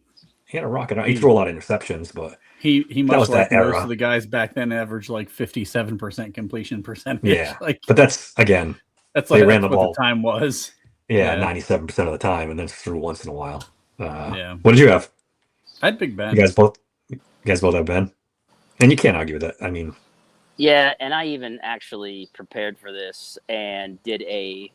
[SPEAKER 2] He had a rocket. He threw a lot of interceptions, but
[SPEAKER 3] He
[SPEAKER 2] was
[SPEAKER 3] much like
[SPEAKER 2] that
[SPEAKER 3] most
[SPEAKER 2] era.
[SPEAKER 3] of the guys back then averaged like 57% completion percentage.
[SPEAKER 2] yeah.
[SPEAKER 3] Like
[SPEAKER 2] But that's again,
[SPEAKER 3] that's
[SPEAKER 2] they
[SPEAKER 3] like
[SPEAKER 2] ran
[SPEAKER 3] that's
[SPEAKER 2] the
[SPEAKER 3] what
[SPEAKER 2] ball.
[SPEAKER 3] the time was.
[SPEAKER 2] yeah,
[SPEAKER 3] Yeah.
[SPEAKER 2] 97% of the time, and then threw once in a while.
[SPEAKER 3] Yeah.
[SPEAKER 2] What did you have?
[SPEAKER 3] I had Big Ben.
[SPEAKER 2] You guys both have Ben, and you can't argue with that. I mean,
[SPEAKER 4] Yeah, and I even actually prepared for this and did a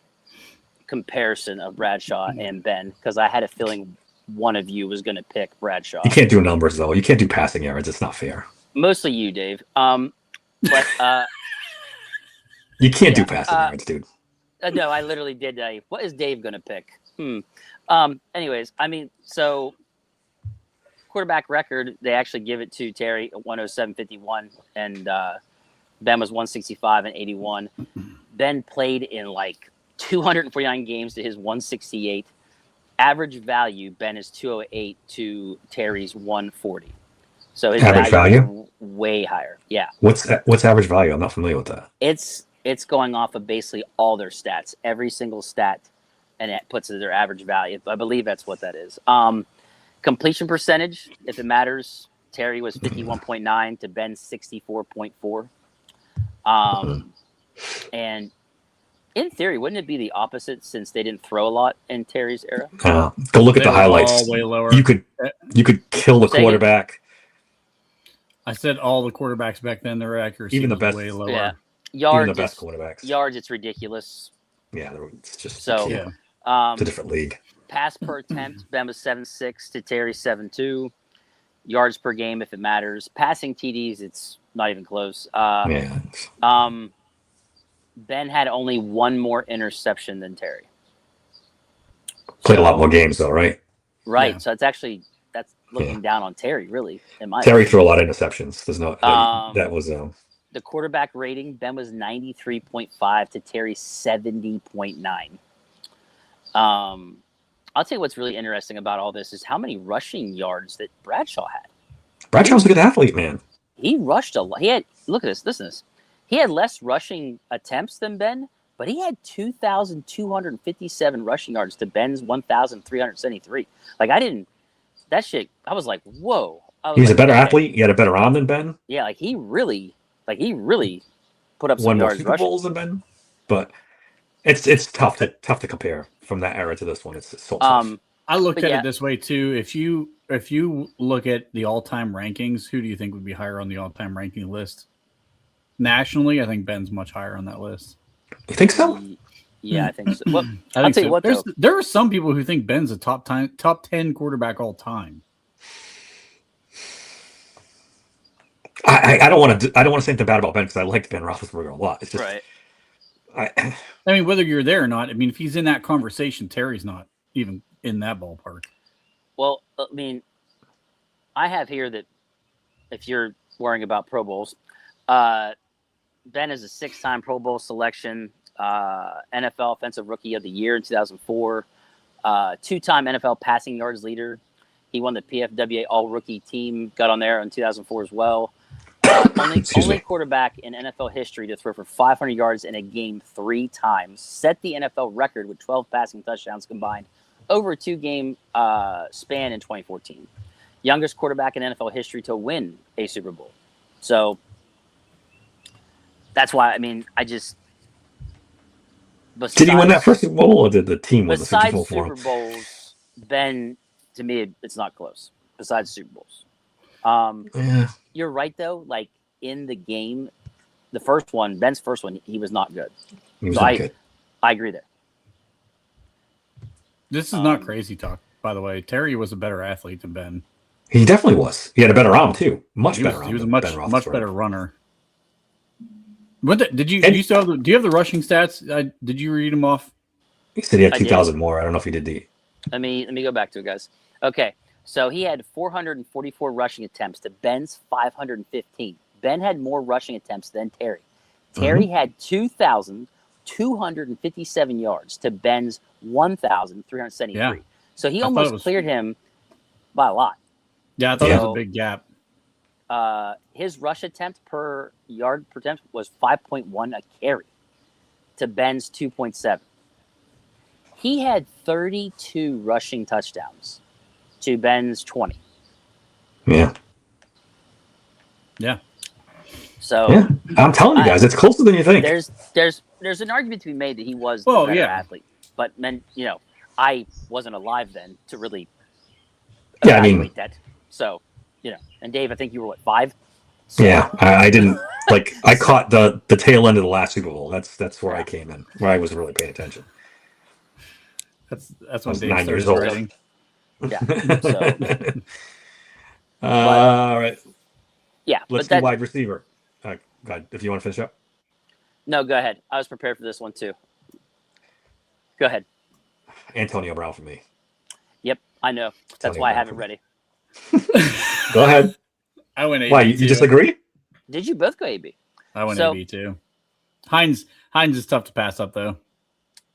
[SPEAKER 4] comparison of Bradshaw and Ben because I had a feeling one of you was going to pick Bradshaw.
[SPEAKER 2] you can't do numbers though. You can't do passing yards. It's not fair.
[SPEAKER 4] Mostly you, Dave. But
[SPEAKER 2] You can't do
[SPEAKER 4] Yeah,
[SPEAKER 2] passing yards, dude.
[SPEAKER 4] no, I literally did. What is Dave going to pick? Anyways, I mean, so quarterback record, they actually give it to Terry at 107.51, and Ben was 165 and 81. Ben played in like 249 games to his 168. Average value, Ben is 208 to Terry's 140. So his
[SPEAKER 2] Average value?
[SPEAKER 4] is way higher. Yeah.
[SPEAKER 2] What's average value? I'm not familiar with that.
[SPEAKER 4] It's going off of basically all their stats, every single stat, and it puts their average value. I believe that's what that is. Completion percentage, if it matters, Terry was 51.9 to Ben 64.4. And in theory, wouldn't it be the opposite since they didn't throw a lot in Terry's era?
[SPEAKER 2] Go look at the
[SPEAKER 3] They were
[SPEAKER 2] highlights.
[SPEAKER 3] all way lower.
[SPEAKER 2] You could kill the
[SPEAKER 4] Say it.
[SPEAKER 2] quarterback.
[SPEAKER 3] I said all the quarterbacks back then, their accuracy
[SPEAKER 2] Even the
[SPEAKER 3] was
[SPEAKER 2] best-
[SPEAKER 3] way lower.
[SPEAKER 4] Yeah.
[SPEAKER 2] Even the best quarterbacks.
[SPEAKER 4] Yards, it's ridiculous.
[SPEAKER 2] Yeah, it's just
[SPEAKER 4] So,
[SPEAKER 3] Yeah.
[SPEAKER 2] it's a different league.
[SPEAKER 4] Pass per attempt, Ben was 7.6 to Terry 7.2. Yards per game, if it matters. Passing TDs, it's not even close.
[SPEAKER 2] Yeah.
[SPEAKER 4] Ben had only one more interception than Terry.
[SPEAKER 2] Played a lot more games though, right?
[SPEAKER 4] Right.
[SPEAKER 3] Yeah.
[SPEAKER 4] So that's looking down on Terry, really. In my
[SPEAKER 2] Terry
[SPEAKER 4] opinion.
[SPEAKER 2] threw a lot of interceptions. There's no that was
[SPEAKER 4] The quarterback rating, Ben was 93.5 to Terry 70.9. I'll tell you what's really interesting about all this is how many rushing yards that Bradshaw had.
[SPEAKER 2] Bradshaw's a good athlete, man.
[SPEAKER 4] He rushed a lot. He had, look at this, listen to this. He had less rushing attempts than Ben, but he had 2,257 rushing yards to Ben's 1,373. Like, I was like, whoa.
[SPEAKER 2] He was
[SPEAKER 4] like,
[SPEAKER 2] a better
[SPEAKER 4] okay.
[SPEAKER 2] athlete. He had a better arm than Ben.
[SPEAKER 4] Yeah, like he really put up some
[SPEAKER 2] Won more
[SPEAKER 4] yards
[SPEAKER 2] Super
[SPEAKER 4] rushing.
[SPEAKER 2] Bowls than Ben. But it's tough to compare from that era to this one. It's so tough.
[SPEAKER 3] I looked
[SPEAKER 4] But
[SPEAKER 3] at
[SPEAKER 4] yeah.
[SPEAKER 3] it this way too. If you look at the all-time rankings, who do you think would be higher on the all-time ranking list? Nationally, I think Ben's much higher on that list.
[SPEAKER 2] You think so?
[SPEAKER 4] Yeah, I think so. Well,
[SPEAKER 3] I
[SPEAKER 4] I'll
[SPEAKER 3] think
[SPEAKER 4] tell you what, though.
[SPEAKER 3] there are some people who think Ben's a top 10 quarterback all time.
[SPEAKER 2] I don't want to say anything bad about Ben because I liked Ben Roethlisberger a lot. It's just
[SPEAKER 4] Right.
[SPEAKER 3] I mean, whether you're there or not, I mean, if he's in that conversation, Terry's not even in that ballpark.
[SPEAKER 4] Well, I mean, I have here that if you're worrying about Pro Bowls, Ben is a 6-time Pro Bowl selection, NFL Offensive Rookie of the Year in 2004, 2-time NFL passing yards leader. He won the PFWA All-Rookie Team, got on there in 2004 as well. Only quarterback in NFL history to throw for 500 yards in a game 3 times. Set the NFL record with 12 passing touchdowns combined over a 2-game span in 2014. Youngest quarterback in NFL history to win a Super Bowl. So that's why, I mean, did
[SPEAKER 2] he win that first Super Bowl or did the team win the Super Bowl
[SPEAKER 4] besides
[SPEAKER 2] for him?
[SPEAKER 4] Super Bowls, Ben, to me, it's not close. Besides Super Bowls.
[SPEAKER 2] Yeah.
[SPEAKER 4] You're right, though. Like, in the game, Ben's first one, he was not good.
[SPEAKER 2] He was
[SPEAKER 4] So
[SPEAKER 2] not good.
[SPEAKER 4] I agree there.
[SPEAKER 3] This is not crazy talk, by the way. Terry was a better athlete than Ben.
[SPEAKER 2] He definitely was. He had a better arm too. Much better arm.
[SPEAKER 3] He was a
[SPEAKER 2] than
[SPEAKER 3] much
[SPEAKER 2] Ben
[SPEAKER 3] much
[SPEAKER 2] Roethlisberger.
[SPEAKER 3] better runner. Do you have the rushing stats? Did you read them off?
[SPEAKER 2] He said he had
[SPEAKER 4] I
[SPEAKER 2] 2,000 more. I don't know if he did the.
[SPEAKER 4] Let me go back to it, guys. Okay, so he had 444 rushing attempts to Ben's 515. Ben had more rushing attempts than Terry. Terry had 2,257 yards to Ben's 1,373.
[SPEAKER 3] Yeah.
[SPEAKER 4] So he
[SPEAKER 3] I thought
[SPEAKER 4] almost cleared him by a lot.
[SPEAKER 3] Yeah, I thought it was a big gap.
[SPEAKER 4] His rush attempt per yard per attempt was 5.1 a carry to Ben's 2.7. He had 32 rushing touchdowns to Ben's 20.
[SPEAKER 2] Yeah.
[SPEAKER 3] Yeah.
[SPEAKER 4] So
[SPEAKER 2] Yeah. I'm telling you guys, it's closer than you think.
[SPEAKER 4] there's an argument to be made that he was
[SPEAKER 3] Well,
[SPEAKER 4] the better
[SPEAKER 3] yeah.
[SPEAKER 4] athlete. But I wasn't alive then to really
[SPEAKER 2] Yeah, I mean-
[SPEAKER 4] evaluate that. So, and Dave, I think you were 5? So,
[SPEAKER 2] Yeah, I didn't like. I caught the tail end of the last Super Bowl. That's where I came in, where I was really paying attention.
[SPEAKER 3] That's
[SPEAKER 2] I
[SPEAKER 3] when
[SPEAKER 2] was
[SPEAKER 3] Dave
[SPEAKER 2] 9 years
[SPEAKER 3] started
[SPEAKER 2] old.
[SPEAKER 3] writing.
[SPEAKER 4] Yeah. So,
[SPEAKER 2] All right,
[SPEAKER 4] yeah.
[SPEAKER 2] let's
[SPEAKER 4] but
[SPEAKER 2] do wide receiver. God, if you want to finish up,
[SPEAKER 4] No, go ahead. I was prepared for this one too. Go ahead.
[SPEAKER 2] Antonio Brown for me.
[SPEAKER 4] Yep, I know. That's
[SPEAKER 2] Antonio
[SPEAKER 4] why I
[SPEAKER 2] Brown
[SPEAKER 4] have it
[SPEAKER 2] for me.
[SPEAKER 4] ready.
[SPEAKER 2] Go ahead.
[SPEAKER 3] I went AB.
[SPEAKER 2] Why, you disagree?
[SPEAKER 4] Did you both go AB?
[SPEAKER 3] I went
[SPEAKER 4] So-
[SPEAKER 3] AB too. Hines is tough to pass up though.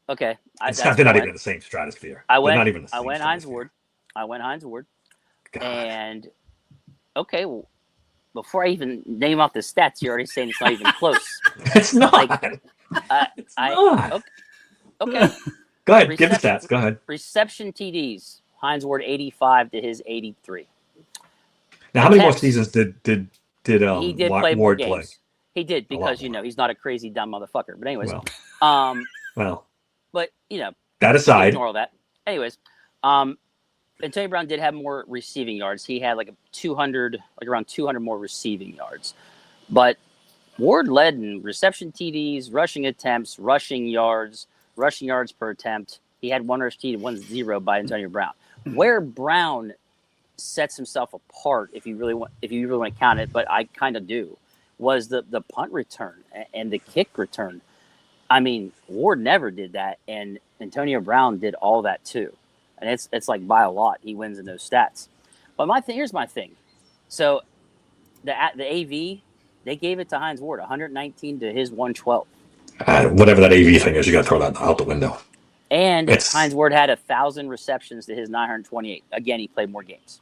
[SPEAKER 4] Okay.
[SPEAKER 2] They're not even in the same stratosphere.
[SPEAKER 4] I
[SPEAKER 2] They're
[SPEAKER 4] went.
[SPEAKER 2] not even in the
[SPEAKER 4] I
[SPEAKER 2] same
[SPEAKER 4] went Hines
[SPEAKER 2] stratosphere.
[SPEAKER 4] Ward. I went Hines Ward.
[SPEAKER 2] God.
[SPEAKER 4] And okay, well, before I even name off the stats, you're already saying it's not even close.
[SPEAKER 2] It's not. It's not.
[SPEAKER 4] Okay.
[SPEAKER 2] Go ahead. Give the stats. Go ahead.
[SPEAKER 4] Reception TDs. Hines Ward 85 to his 83.
[SPEAKER 2] Now, how many more
[SPEAKER 4] Attempts.
[SPEAKER 2] seasons did
[SPEAKER 4] He did play more
[SPEAKER 2] Ward
[SPEAKER 4] games.
[SPEAKER 2] play?
[SPEAKER 4] He did
[SPEAKER 2] A lot
[SPEAKER 4] because
[SPEAKER 2] more.
[SPEAKER 4] he's not a crazy dumb motherfucker. But anyways,
[SPEAKER 2] Well,
[SPEAKER 4] but
[SPEAKER 2] that aside,
[SPEAKER 4] ignore all that. Anyways, Antonio Brown did have more receiving yards. He had like around 200 more receiving yards. But Ward led in reception TDs, rushing attempts, rushing yards per attempt. He had one rush TD, 1-0 by Antonio Brown. Where Brown sets himself apart, if you really want to count it, but I kind of do, was the punt return and the kick return. I mean, Ward never did that, and Antonio Brown did all that too. And it's like by a lot. He wins in those stats. But here's my thing. So the AV, they gave it to Hines Ward, 119 to his 112.
[SPEAKER 2] whatever that AV thing is, you got to throw that out the window.
[SPEAKER 4] And Hines Ward had 1,000 receptions to his 928. Again, he played more games.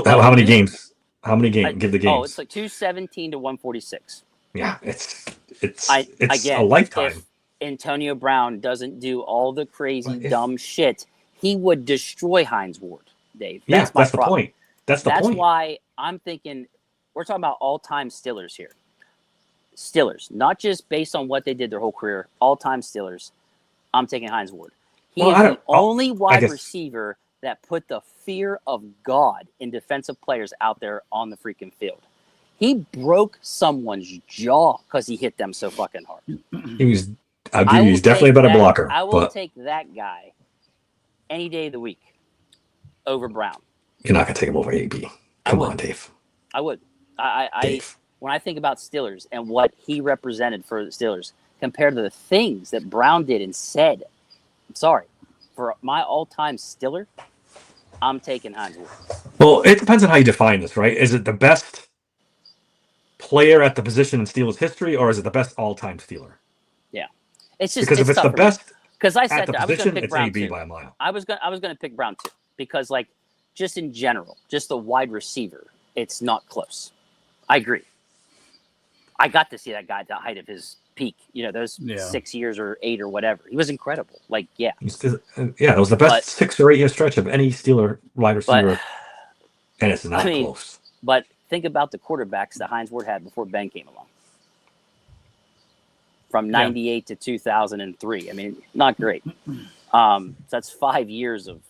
[SPEAKER 2] How many games? How many games? Give the games.
[SPEAKER 4] Oh, it's like 217 to 146.
[SPEAKER 2] Yeah, it's
[SPEAKER 4] again,
[SPEAKER 2] a lifetime.
[SPEAKER 4] If Antonio Brown doesn't do all the crazy dumb shit, he would destroy Hines Ward, Dave. That's my problem.
[SPEAKER 2] The point. That's
[SPEAKER 4] why I'm thinking we're talking about all-time Steelers here. Steelers, not just based on what they did their whole career, all-time Steelers. I'm taking Hines Ward. He is the only wide receiver that put the fear of God in defensive players out there on the freaking field. He broke someone's jaw because he hit them so fucking hard.
[SPEAKER 2] He's definitely a better blocker.
[SPEAKER 4] I will take that guy any day of the week over Brown.
[SPEAKER 2] You're not going to take him over AB. Come on, Dave.
[SPEAKER 4] I would. When I think about Steelers and what he represented for the Steelers compared to the things that Brown did and said, I'm sorry, for my all-time Steeler, I'm taking Hines Ward.
[SPEAKER 2] Well, it depends on how you define this, right? Is it the best player at the position in Steelers history, or is it the best all-time Steeler?
[SPEAKER 4] Yeah, it's just
[SPEAKER 2] because if it's the best,
[SPEAKER 4] because I said
[SPEAKER 2] that,
[SPEAKER 4] I was going to pick Brown
[SPEAKER 2] AB
[SPEAKER 4] too.
[SPEAKER 2] By a mile.
[SPEAKER 4] I was going to pick Brown too because, like, just in general, just the wide receiver, it's not close. I agree. I got to see that guy at the height of his peak. Those 6 years or 8 or whatever. He was incredible. Like, yeah.
[SPEAKER 2] It was the best 6 or 8 year stretch of any Steeler wide receiver. And it's not close.
[SPEAKER 4] But think about the quarterbacks that Hines Ward had before Ben came along. From 98 to 2003. I mean, not great. So that's 5 years of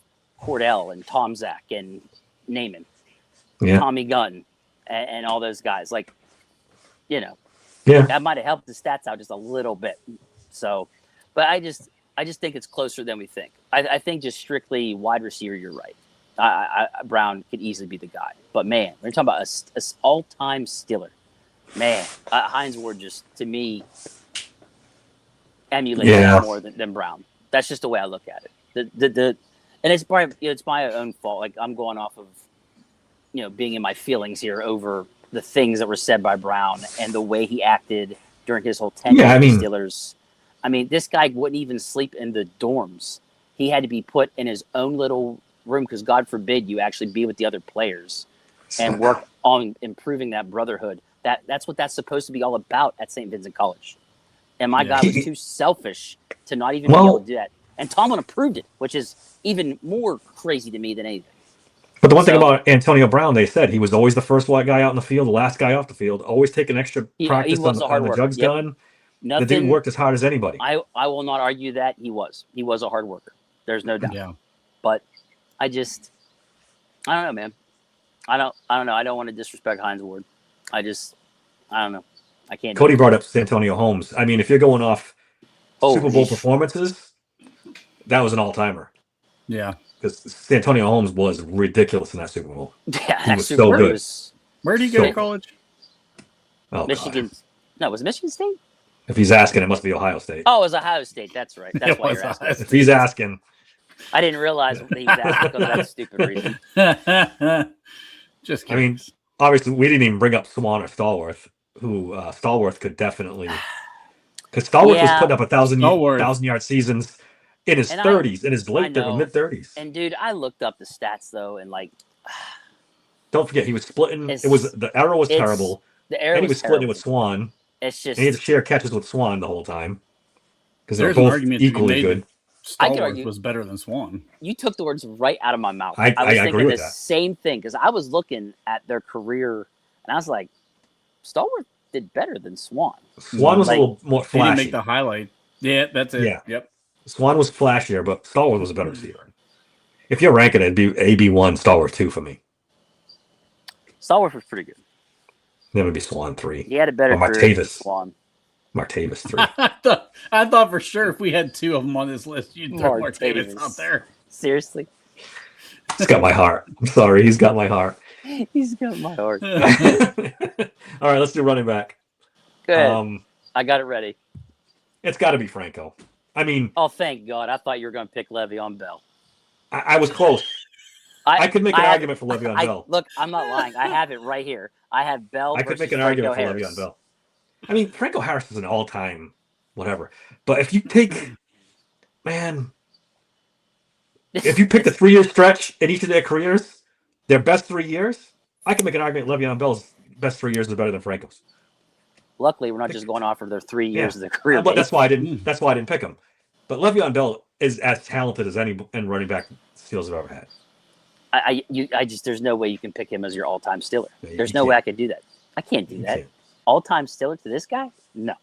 [SPEAKER 4] Cordell and Tom Zach and Naaman. Tommy Gunn and all those guys. Like, that might have helped the stats out just a little bit. So, but I just think it's closer than we think. I think just strictly wide receiver, you're right. Brown could easily be the guy. But man, we're talking about a all-time Steeler. Man, Hines Ward just, to me, emulates more than Brown. That's just the way I look at it. And it's probably it's my own fault. Like, I'm going off of being in my feelings here over the things that were said by Brown and the way he acted during his whole tenure with the Steelers. I mean, this guy wouldn't even sleep in the dorms. He had to be put in his own little room because, God forbid, you actually be with the other players and work on improving that brotherhood. That's what that's supposed to be all about at St. Vincent College. And my guy was too selfish to not even be able to do that. And Tomlin approved it, which is even more crazy to me than anything.
[SPEAKER 2] But the one thing about Antonio Brown, they said he was always the first white guy out in the field, the last guy off the field, always taking extra practice on the jugs gun. The dude worked as hard as anybody.
[SPEAKER 4] I will not argue that he was a hard worker. There's no doubt.
[SPEAKER 3] Yeah.
[SPEAKER 4] But I don't know, man. I don't know. I don't want to disrespect Hines Ward. I don't know. I can't.
[SPEAKER 2] Cody brought up Santonio Holmes. I mean, if you're going off Super Bowl performances, that was an all-timer.
[SPEAKER 3] Yeah.
[SPEAKER 2] Because Santonio Holmes was ridiculous in that Super Bowl.
[SPEAKER 4] Yeah,
[SPEAKER 2] he was so good.
[SPEAKER 3] Where did he go to college?
[SPEAKER 2] Oh,
[SPEAKER 4] Michigan.
[SPEAKER 2] God.
[SPEAKER 4] No, was it Michigan State?
[SPEAKER 2] If he's asking, it must be Ohio State.
[SPEAKER 4] Oh, it was Ohio State. That's right. That's why you're asking.
[SPEAKER 2] If he's asking,
[SPEAKER 4] I didn't realize that he was asking because of that stupid reason.
[SPEAKER 3] Just
[SPEAKER 2] I
[SPEAKER 3] kidding.
[SPEAKER 2] mean, obviously, we didn't even bring up Swan or Stallworth, who Stallworth could definitely, because Stallworth was
[SPEAKER 4] Yeah.
[SPEAKER 2] putting up 1,000
[SPEAKER 3] Stallworth.
[SPEAKER 2] yard seasons in his
[SPEAKER 4] And
[SPEAKER 2] 30s, in his
[SPEAKER 4] I
[SPEAKER 2] late
[SPEAKER 4] know.
[SPEAKER 2] mid 30s.
[SPEAKER 4] And dude, I looked up the stats though, and like,
[SPEAKER 2] Don't forget, he was splitting.
[SPEAKER 4] It's-
[SPEAKER 2] It was the arrow was
[SPEAKER 4] it's-
[SPEAKER 2] terrible,
[SPEAKER 4] the air
[SPEAKER 2] and he was splitting it
[SPEAKER 4] terrible.
[SPEAKER 2] with Swan,
[SPEAKER 4] It's
[SPEAKER 2] and he had to
[SPEAKER 4] just,
[SPEAKER 2] share catches with Swan the whole time because they were
[SPEAKER 3] There's an
[SPEAKER 2] both
[SPEAKER 3] argument to be
[SPEAKER 2] equally
[SPEAKER 3] made
[SPEAKER 2] good.
[SPEAKER 3] that
[SPEAKER 4] I could
[SPEAKER 3] Stallworth
[SPEAKER 4] argue-
[SPEAKER 3] was better than Swan.
[SPEAKER 4] you took the words right out of my mouth.
[SPEAKER 2] I
[SPEAKER 4] was
[SPEAKER 2] agree
[SPEAKER 4] thinking
[SPEAKER 2] with
[SPEAKER 4] the
[SPEAKER 2] that.
[SPEAKER 4] same thing because I was looking at their career, and I was like, Stallworth did better than Swan.
[SPEAKER 2] Swan was
[SPEAKER 4] Like,
[SPEAKER 2] a little more
[SPEAKER 3] He didn't
[SPEAKER 2] flashy.
[SPEAKER 3] make the highlight. Yeah, that's it.
[SPEAKER 2] Yeah.
[SPEAKER 3] Yep.
[SPEAKER 2] Swan was flashier, but Stallworth was a better receiver. If you're ranking it, it'd be AB1, Stallworth 2 for me.
[SPEAKER 4] Stallworth was pretty good.
[SPEAKER 2] Then it would be Swan 3.
[SPEAKER 4] He had a better
[SPEAKER 2] Or
[SPEAKER 4] career than
[SPEAKER 2] Martavis.
[SPEAKER 4] Swan.
[SPEAKER 2] Martavis 3.
[SPEAKER 3] I thought for sure if we had two of them on this list, you'd throw
[SPEAKER 4] Martavis.
[SPEAKER 3] Martavis out there.
[SPEAKER 4] Seriously,
[SPEAKER 2] He's got my heart. I'm sorry, he's got my heart.
[SPEAKER 4] he's got my heart.
[SPEAKER 2] All right, let's do running back.
[SPEAKER 4] Good. I got it ready.
[SPEAKER 2] It's got to be Franco. I mean,
[SPEAKER 4] Oh, thank God! I thought you were going to pick Le'Veon Bell.
[SPEAKER 2] I was close. I could make an
[SPEAKER 4] have-
[SPEAKER 2] argument for Le'Veon Bell.
[SPEAKER 4] Look, I'm not lying. I have it right here. I have Bell.
[SPEAKER 2] I could
[SPEAKER 4] versus
[SPEAKER 2] make an
[SPEAKER 4] Franco
[SPEAKER 2] argument for
[SPEAKER 4] Harris.
[SPEAKER 2] Le'Veon Bell. I mean, Franco Harris is an all-time whatever. But if you take, man, if you pick the 3-year stretch in each of their careers, their best 3 years, I can make an argument Le'Veon Bell's best 3 years is better than Franco's.
[SPEAKER 4] Luckily, we're not just going off for their 3 years of their career.
[SPEAKER 2] But that's
[SPEAKER 4] base.
[SPEAKER 2] why I didn't. That's why I didn't pick him. But Le'Veon Bell is as talented as any running back Steelers have ever had.
[SPEAKER 4] I just there's no way you can pick him as your all-time Steeler.
[SPEAKER 2] Yeah,
[SPEAKER 4] There's
[SPEAKER 2] you
[SPEAKER 4] no way I
[SPEAKER 2] can't.
[SPEAKER 4] could do that. I can't do
[SPEAKER 2] You
[SPEAKER 4] that.
[SPEAKER 2] can't.
[SPEAKER 4] All-time Steeler to this guy? No.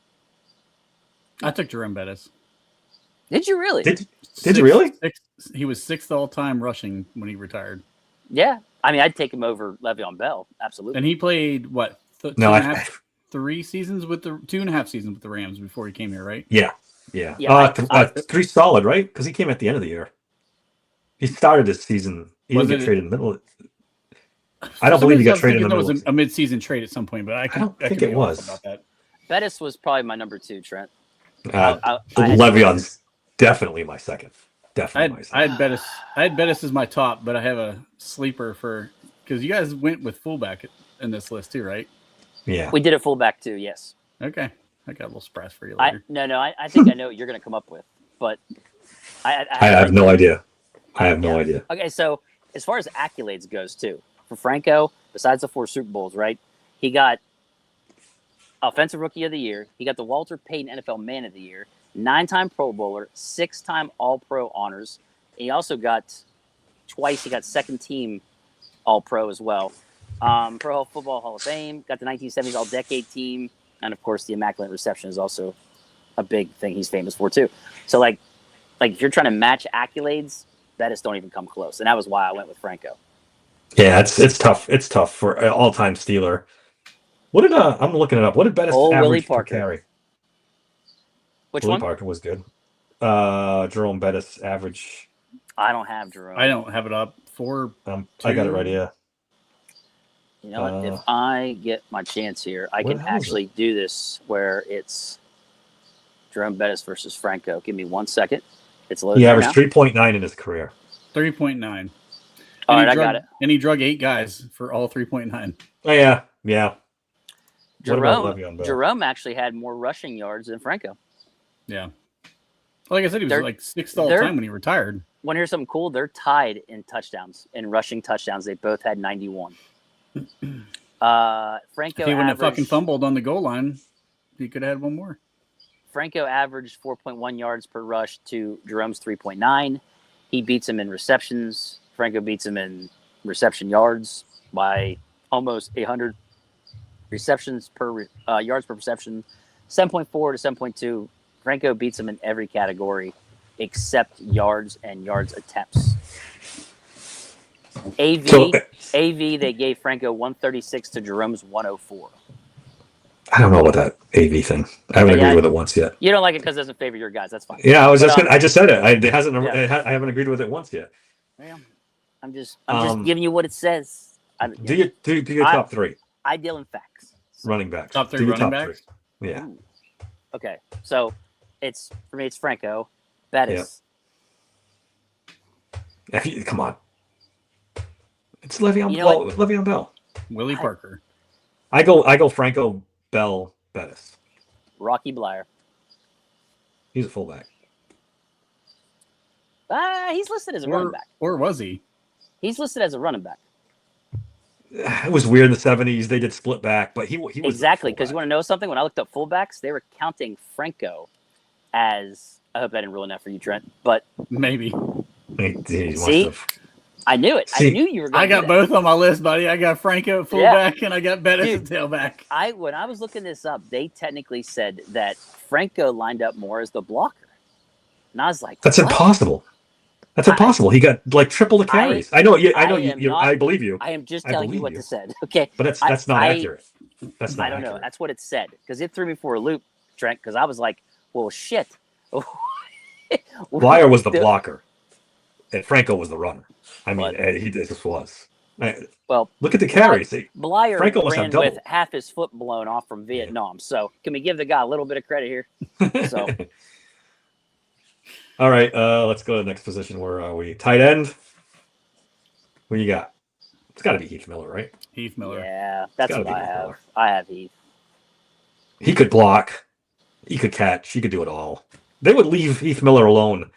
[SPEAKER 3] I took Jerome Bettis.
[SPEAKER 4] Did you really?
[SPEAKER 2] Did you really?
[SPEAKER 3] He was sixth all-time rushing when he retired.
[SPEAKER 4] Yeah. I mean, I'd take him over Le'Veon Bell. Absolutely.
[SPEAKER 3] And he played, what,
[SPEAKER 2] No,
[SPEAKER 3] 3 seasons with the 2.5 seasons with the Rams before he came here, right?
[SPEAKER 2] Yeah.
[SPEAKER 4] Yeah,
[SPEAKER 2] 3 solid, right? Because he came at the end of the year. He started his season. He
[SPEAKER 3] Was
[SPEAKER 2] didn't get
[SPEAKER 3] it-
[SPEAKER 2] traded in the middle. I don't believe he got traded in the
[SPEAKER 3] That
[SPEAKER 2] middle.
[SPEAKER 3] was a mid-season trade at some point, but I
[SPEAKER 2] don't think
[SPEAKER 3] could be
[SPEAKER 2] it
[SPEAKER 3] off
[SPEAKER 2] was.
[SPEAKER 3] about that.
[SPEAKER 4] Bettis was probably my number 2, Trent. I had-
[SPEAKER 2] Le'Veon's definitely my second. Definitely my second.
[SPEAKER 3] I had Bettis as my top, but I have a sleeper for because you guys went with fullback in this list too, right?
[SPEAKER 2] Yeah.
[SPEAKER 4] We did a fullback too, yes.
[SPEAKER 3] Okay, I got a little surprise for you later.
[SPEAKER 4] I think I know what you're going to come up with, but
[SPEAKER 2] I have no idea. I have no
[SPEAKER 4] Yeah.
[SPEAKER 2] idea.
[SPEAKER 4] Okay, so as far as accolades goes too, for Franco, besides the 4 Super Bowls, right? He got Offensive Rookie of the Year. He got the Walter Payton NFL Man of the Year, 9-time Pro Bowler, 6-time All-Pro honors. He also got twice. He got second team All-Pro as well. Pro Football Hall of Fame. Got the 1970s All-Decade Team, and of course the Immaculate Reception is also a big thing he's famous for too. So like if you're trying to match accolades, that just don't even come close. And that was why I went with Franco.
[SPEAKER 2] Yeah, it's tough. It's tough for an all-time Steeler. What did I'm looking it up? What did Bettis
[SPEAKER 4] Oh, Willie
[SPEAKER 2] average per
[SPEAKER 4] Parker.
[SPEAKER 2] carry?
[SPEAKER 4] Which
[SPEAKER 2] Willie
[SPEAKER 4] one?
[SPEAKER 2] Parker was good. Jerome Bettis average.
[SPEAKER 4] I don't have Jerome.
[SPEAKER 3] I don't have it up for.
[SPEAKER 2] I got it right here.
[SPEAKER 4] You know what? If I get my chance here, I
[SPEAKER 2] where
[SPEAKER 4] can
[SPEAKER 2] the hell is
[SPEAKER 4] actually do this where it's Jerome Bettis versus Franco. Give me 1 second. It's loaded.
[SPEAKER 2] He
[SPEAKER 4] right
[SPEAKER 2] averaged
[SPEAKER 4] now.
[SPEAKER 2] 3.9 in his career.
[SPEAKER 3] 3.9.
[SPEAKER 4] All right, I
[SPEAKER 3] drug,
[SPEAKER 4] got it.
[SPEAKER 3] And he drug 8 guys for all 3.9.
[SPEAKER 2] Oh yeah. What about
[SPEAKER 4] Jerome,
[SPEAKER 2] Le'Veon Bell?
[SPEAKER 4] Jerome actually had more rushing yards than Franco.
[SPEAKER 3] Yeah. Like I said, he was
[SPEAKER 4] They're-
[SPEAKER 3] like 6th all
[SPEAKER 4] they're-
[SPEAKER 3] time when he retired.
[SPEAKER 4] Want to hear something cool? They're tied in touchdowns, in rushing touchdowns. They both had 91. Franco
[SPEAKER 3] If he wouldn't have fucking
[SPEAKER 4] averaged,
[SPEAKER 3] fumbled on the goal line, he could have had one more.
[SPEAKER 4] Franco averaged 4.1 yards per rush to Jerome's 3.9. He beats him in receptions. Franco beats him in reception yards by almost 100 receptions per yards per reception, 7.4 to 7.2. Franco beats him in every category except yards and yards attempts. AV, they gave Franco 136 to Jerome's 104.
[SPEAKER 2] I don't know about that AV thing. I haven't agreed with it once yet.
[SPEAKER 4] You don't like it because it doesn't favor your guys. That's fine.
[SPEAKER 2] Yeah, I just said it.
[SPEAKER 4] Yeah.
[SPEAKER 2] I haven't agreed with it once yet.
[SPEAKER 4] Yeah. I'm just giving you what it says.
[SPEAKER 2] Do your top 3
[SPEAKER 4] I deal in facts.
[SPEAKER 2] running backs.
[SPEAKER 3] Top 3
[SPEAKER 2] Do your
[SPEAKER 3] running
[SPEAKER 2] top
[SPEAKER 3] backs?
[SPEAKER 2] 3. Yeah.
[SPEAKER 4] Ooh. Okay, so for me, it's Franco, Bettis,
[SPEAKER 2] Come on. It's Le'Veon,
[SPEAKER 4] You know what?
[SPEAKER 2] Le'Veon Bell.
[SPEAKER 3] Willie Parker.
[SPEAKER 2] I go Franco Bell Bettis.
[SPEAKER 4] Rocky Blyer.
[SPEAKER 2] He's a fullback.
[SPEAKER 4] He's listed as a running back.
[SPEAKER 3] Or was he?
[SPEAKER 4] He's listed as a running back.
[SPEAKER 2] It was weird in the 70s. They did split back, but he was
[SPEAKER 4] Exactly, because you want to know something? When I looked up fullbacks, they were counting Franco as. I hope that didn't ruin that for you, Trent. But
[SPEAKER 3] Maybe.
[SPEAKER 4] see, I knew it.
[SPEAKER 2] See,
[SPEAKER 4] I knew you were going
[SPEAKER 3] I got both on my list, buddy. I got Franco at fullback and I got Bettis at tailback.
[SPEAKER 4] When I was looking this up, they technically said that Franco lined up more as the blocker. And I was like,
[SPEAKER 2] that's
[SPEAKER 4] what?
[SPEAKER 2] impossible. That's impossible. He got like triple the carries. I know. I believe you.
[SPEAKER 4] I am just telling you what it said. Okay,
[SPEAKER 2] but that's not accurate. That's not.
[SPEAKER 4] I don't know.
[SPEAKER 2] accurate.
[SPEAKER 4] That's what it said because it threw me for a loop, Trent. Because I was like, well, shit.
[SPEAKER 2] Blyer was the blocker, and Franco was the runner. I mean, he just was.
[SPEAKER 4] Well,
[SPEAKER 2] look at the carries.
[SPEAKER 4] Blyer
[SPEAKER 2] Franco must
[SPEAKER 4] ran
[SPEAKER 2] have double.
[SPEAKER 4] with half his foot blown off from Vietnam. So can we give the guy a little bit of credit here? So.
[SPEAKER 2] All right, let's go to the next position. Where are we? Tight end. What you got? It's got to be Heath Miller, right?
[SPEAKER 3] Heath Miller.
[SPEAKER 4] Yeah, that's what I have.
[SPEAKER 2] Miller.
[SPEAKER 4] I have Heath.
[SPEAKER 2] He could block. He could catch. He could do it all. They would leave Heath Miller alone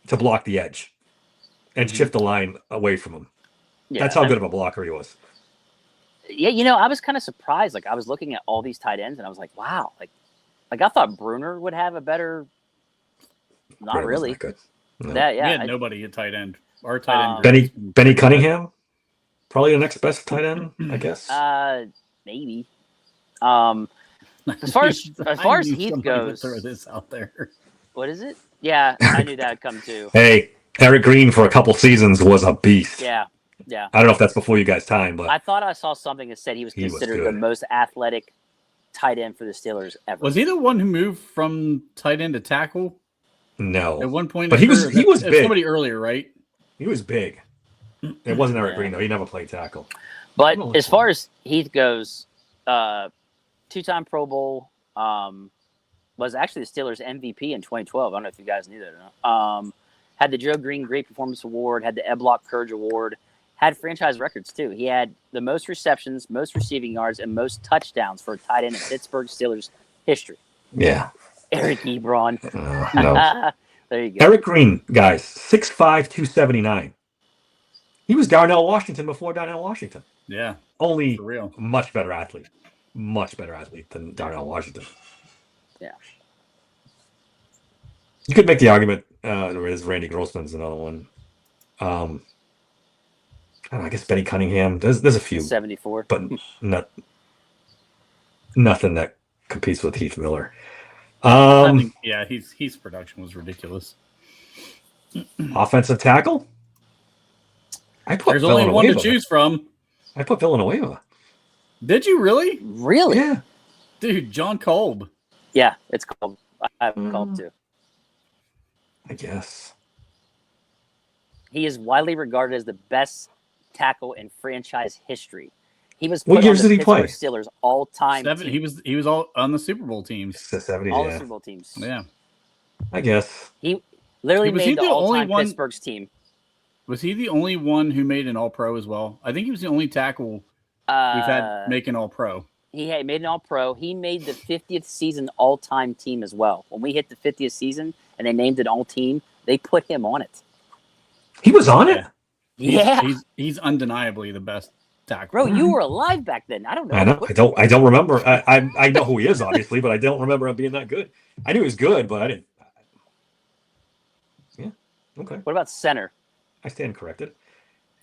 [SPEAKER 2] to block the edge and shift the line away from him. Yeah, that's how good of a blocker he was.
[SPEAKER 4] Yeah, I was kind of surprised. Like, I was looking at all these tight ends, and I was like, wow. Like I thought Bruner would have a better... Not
[SPEAKER 2] Bruner
[SPEAKER 4] really.
[SPEAKER 2] Not good. No.
[SPEAKER 3] We had nobody at tight end. Our tight
[SPEAKER 2] end. Benny Cunningham? Probably the next best tight end, I guess.
[SPEAKER 4] Maybe. As far as Heath goes...
[SPEAKER 3] Throw this out there.
[SPEAKER 4] What is it? Yeah, I knew that would come too.
[SPEAKER 2] Hey, Eric Green for a couple seasons was a beast.
[SPEAKER 4] Yeah.
[SPEAKER 2] I don't know if that's before you guys' time, but
[SPEAKER 4] I thought I saw something that said he was considered the most athletic tight end for the Steelers ever.
[SPEAKER 3] Was he the one who moved from tight end to tackle?
[SPEAKER 2] No.
[SPEAKER 3] At one point,
[SPEAKER 2] but he was big.
[SPEAKER 3] Somebody earlier, right?
[SPEAKER 2] He was big. It wasn't Eric Green though. He never played tackle.
[SPEAKER 4] But as far as Heath goes, 2-time Pro Bowl, was actually the Steelers MVP in 2012. I don't know if you guys knew that or not. Had the Joe Green Great Performance Award, had the Eblock Courage Award, had franchise records too. He had the most receptions, most receiving yards, and most touchdowns for a tight end in Pittsburgh Steelers history.
[SPEAKER 2] Yeah.
[SPEAKER 4] Eric Ebron.
[SPEAKER 2] No.
[SPEAKER 4] There you go.
[SPEAKER 2] Eric Green, guys, 6'5", 279. He was Darnell Washington before Darnell Washington.
[SPEAKER 3] Yeah.
[SPEAKER 2] Only
[SPEAKER 3] for real.
[SPEAKER 2] Much better athlete than Darnell Washington.
[SPEAKER 4] Yeah.
[SPEAKER 2] You could make the argument, there is Randy Grossman's another one. I don't know, I guess Benny Cunningham. There's a few.
[SPEAKER 4] 74.
[SPEAKER 2] But nothing that competes with Heath Miller.
[SPEAKER 3] Heath's production was ridiculous.
[SPEAKER 2] Offensive tackle?
[SPEAKER 3] There's only one to choose from.
[SPEAKER 2] I put Villanueva.
[SPEAKER 3] Did you really?
[SPEAKER 4] Really?
[SPEAKER 2] Yeah.
[SPEAKER 3] Dude, John Kolb.
[SPEAKER 4] Yeah, it's called. I have Kolb too.
[SPEAKER 2] I guess.
[SPEAKER 4] He is widely regarded as the best tackle in franchise history. He was
[SPEAKER 2] what years did he play?
[SPEAKER 4] Steelers all time.
[SPEAKER 3] He was all on the Super Bowl teams.
[SPEAKER 2] The 70s,
[SPEAKER 4] all the Super Bowl teams.
[SPEAKER 3] Yeah.
[SPEAKER 2] I guess.
[SPEAKER 4] He literally made the all-time Pittsburgh's team.
[SPEAKER 3] Was he the only one who made an All-Pro as well? I think he was the only tackle we've had make an All-Pro.
[SPEAKER 4] He had made an All-Pro. He made the 50th season all-time team as well. When we hit the 50th season and they named it all-team, they put him on it.
[SPEAKER 2] He was on it?
[SPEAKER 4] Yeah.
[SPEAKER 3] He's undeniably the best tackle.
[SPEAKER 4] Bro, you were alive back then. I don't know.
[SPEAKER 2] I don't remember. I know who he is, obviously, but I don't remember him being that good. I knew he was good, but I didn't. Yeah. Okay.
[SPEAKER 4] What about center?
[SPEAKER 2] I stand corrected.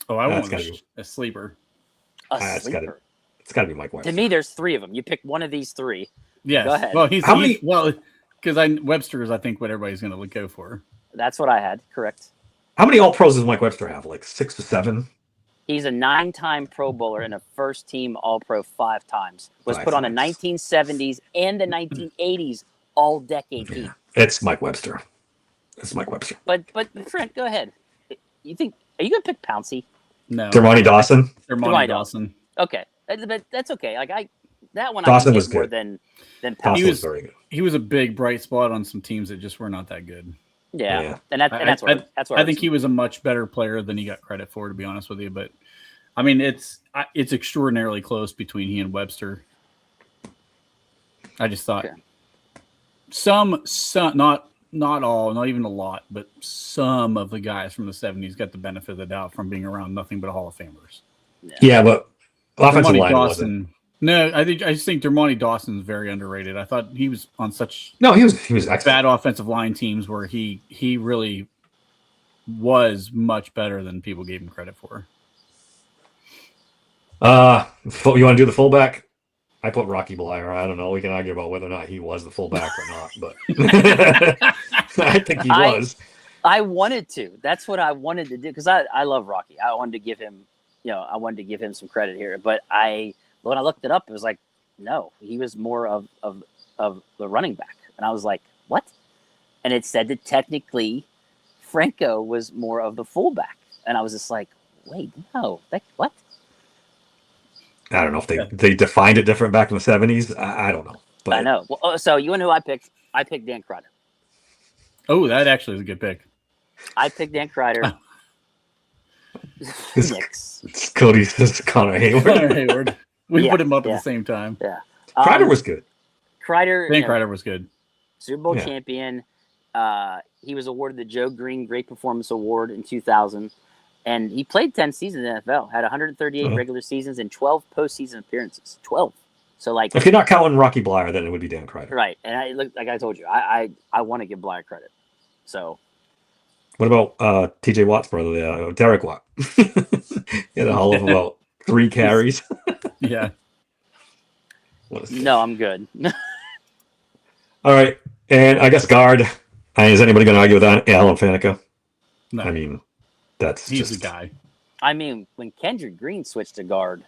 [SPEAKER 3] Oh, I want a sleeper.
[SPEAKER 4] A sleeper.
[SPEAKER 2] It's got to be Mike Webster.
[SPEAKER 4] To me, there's three of them. You pick one of these three.
[SPEAKER 3] Yes.
[SPEAKER 4] Go ahead.
[SPEAKER 3] Well, because Webster is, I think, what everybody's going to go for.
[SPEAKER 4] That's what I had. Correct.
[SPEAKER 2] How many All-Pros does Mike Webster have? Like 6 or 7?
[SPEAKER 4] He's a 9-time Pro Bowler and a first-team All-Pro 5 times. Was put on the 1970s and the 1980s All-Decade team.
[SPEAKER 2] It's Mike Webster. It's Mike Webster.
[SPEAKER 4] But Trent, go ahead. Are you going to pick Pouncey?
[SPEAKER 3] No.
[SPEAKER 2] Dermontti Dawson?
[SPEAKER 3] Dermontti Dawson.
[SPEAKER 4] Okay. But that's okay. That one
[SPEAKER 2] Dawson
[SPEAKER 4] I
[SPEAKER 2] was
[SPEAKER 4] more
[SPEAKER 2] good.
[SPEAKER 4] than
[SPEAKER 2] Dawson
[SPEAKER 4] Pouncey.
[SPEAKER 2] was very good.
[SPEAKER 3] He was a big bright spot on some teams that just were not that good.
[SPEAKER 4] Yeah,
[SPEAKER 2] Yeah.
[SPEAKER 4] and that's what
[SPEAKER 3] I think he was a much better player than he got credit for, to be honest with you. But I mean, it's extraordinarily close between he and Webster. I just thought some not all, not even a lot, but some of the guys from the 70s got the benefit of the doubt from being around nothing but Hall of Famers.
[SPEAKER 2] Yeah, but offensive
[SPEAKER 3] Dermontti
[SPEAKER 2] line
[SPEAKER 3] Dawson.
[SPEAKER 2] wasn't.
[SPEAKER 3] No, I just think Dermontti Dawson's very underrated. I thought he was on such
[SPEAKER 2] He was excellent.
[SPEAKER 3] bad offensive line teams where he really was much better than people gave him credit for.
[SPEAKER 2] You want to do the fullback? I put Rocky Blyer. I don't know. We can argue about whether or not he was the fullback or not, but I think he was.
[SPEAKER 4] I wanted to. That's what I wanted to do because I love Rocky. I wanted to give him, I wanted to give him some credit here. But when I looked it up, it was like, no, he was more of the running back, and I was like, what? And it said that technically, Franco was more of the fullback, and I was just like, wait, no, what?
[SPEAKER 2] I don't know if they defined it different back in the 70s. I don't know. But
[SPEAKER 4] I know. Well, so you know who I picked? I picked Dan Kreider.
[SPEAKER 3] Oh, that actually is a good pick.
[SPEAKER 4] I picked Dan Kreider.
[SPEAKER 2] It's Cody's. This is Connor Hayward.
[SPEAKER 3] Connor Hayward. We put him up at the same time.
[SPEAKER 4] Yeah.
[SPEAKER 2] Kreider was good.
[SPEAKER 3] Dan Kreider was good.
[SPEAKER 4] Super Bowl champion. He was awarded the Joe Green Great Performance Award in 2000. And he played 10 seasons in the NFL, had 138 regular seasons and 12 postseason appearances. 12. So, like,
[SPEAKER 2] if you're not counting Rocky Blyer, then it would be Dan Kreider.
[SPEAKER 4] Right. And like I told you, I want to give Blyer credit. So,
[SPEAKER 2] what about TJ Watt's brother, Derek Watt? He had a haul of about 3 carries.
[SPEAKER 3] Yeah.
[SPEAKER 4] No, I'm good.
[SPEAKER 2] All right. And I guess guard. Is anybody going to argue with that? Alan Faneca?
[SPEAKER 3] No.
[SPEAKER 2] I mean,
[SPEAKER 3] he's the guy.
[SPEAKER 4] I mean, when Kendrick Green switched to guard.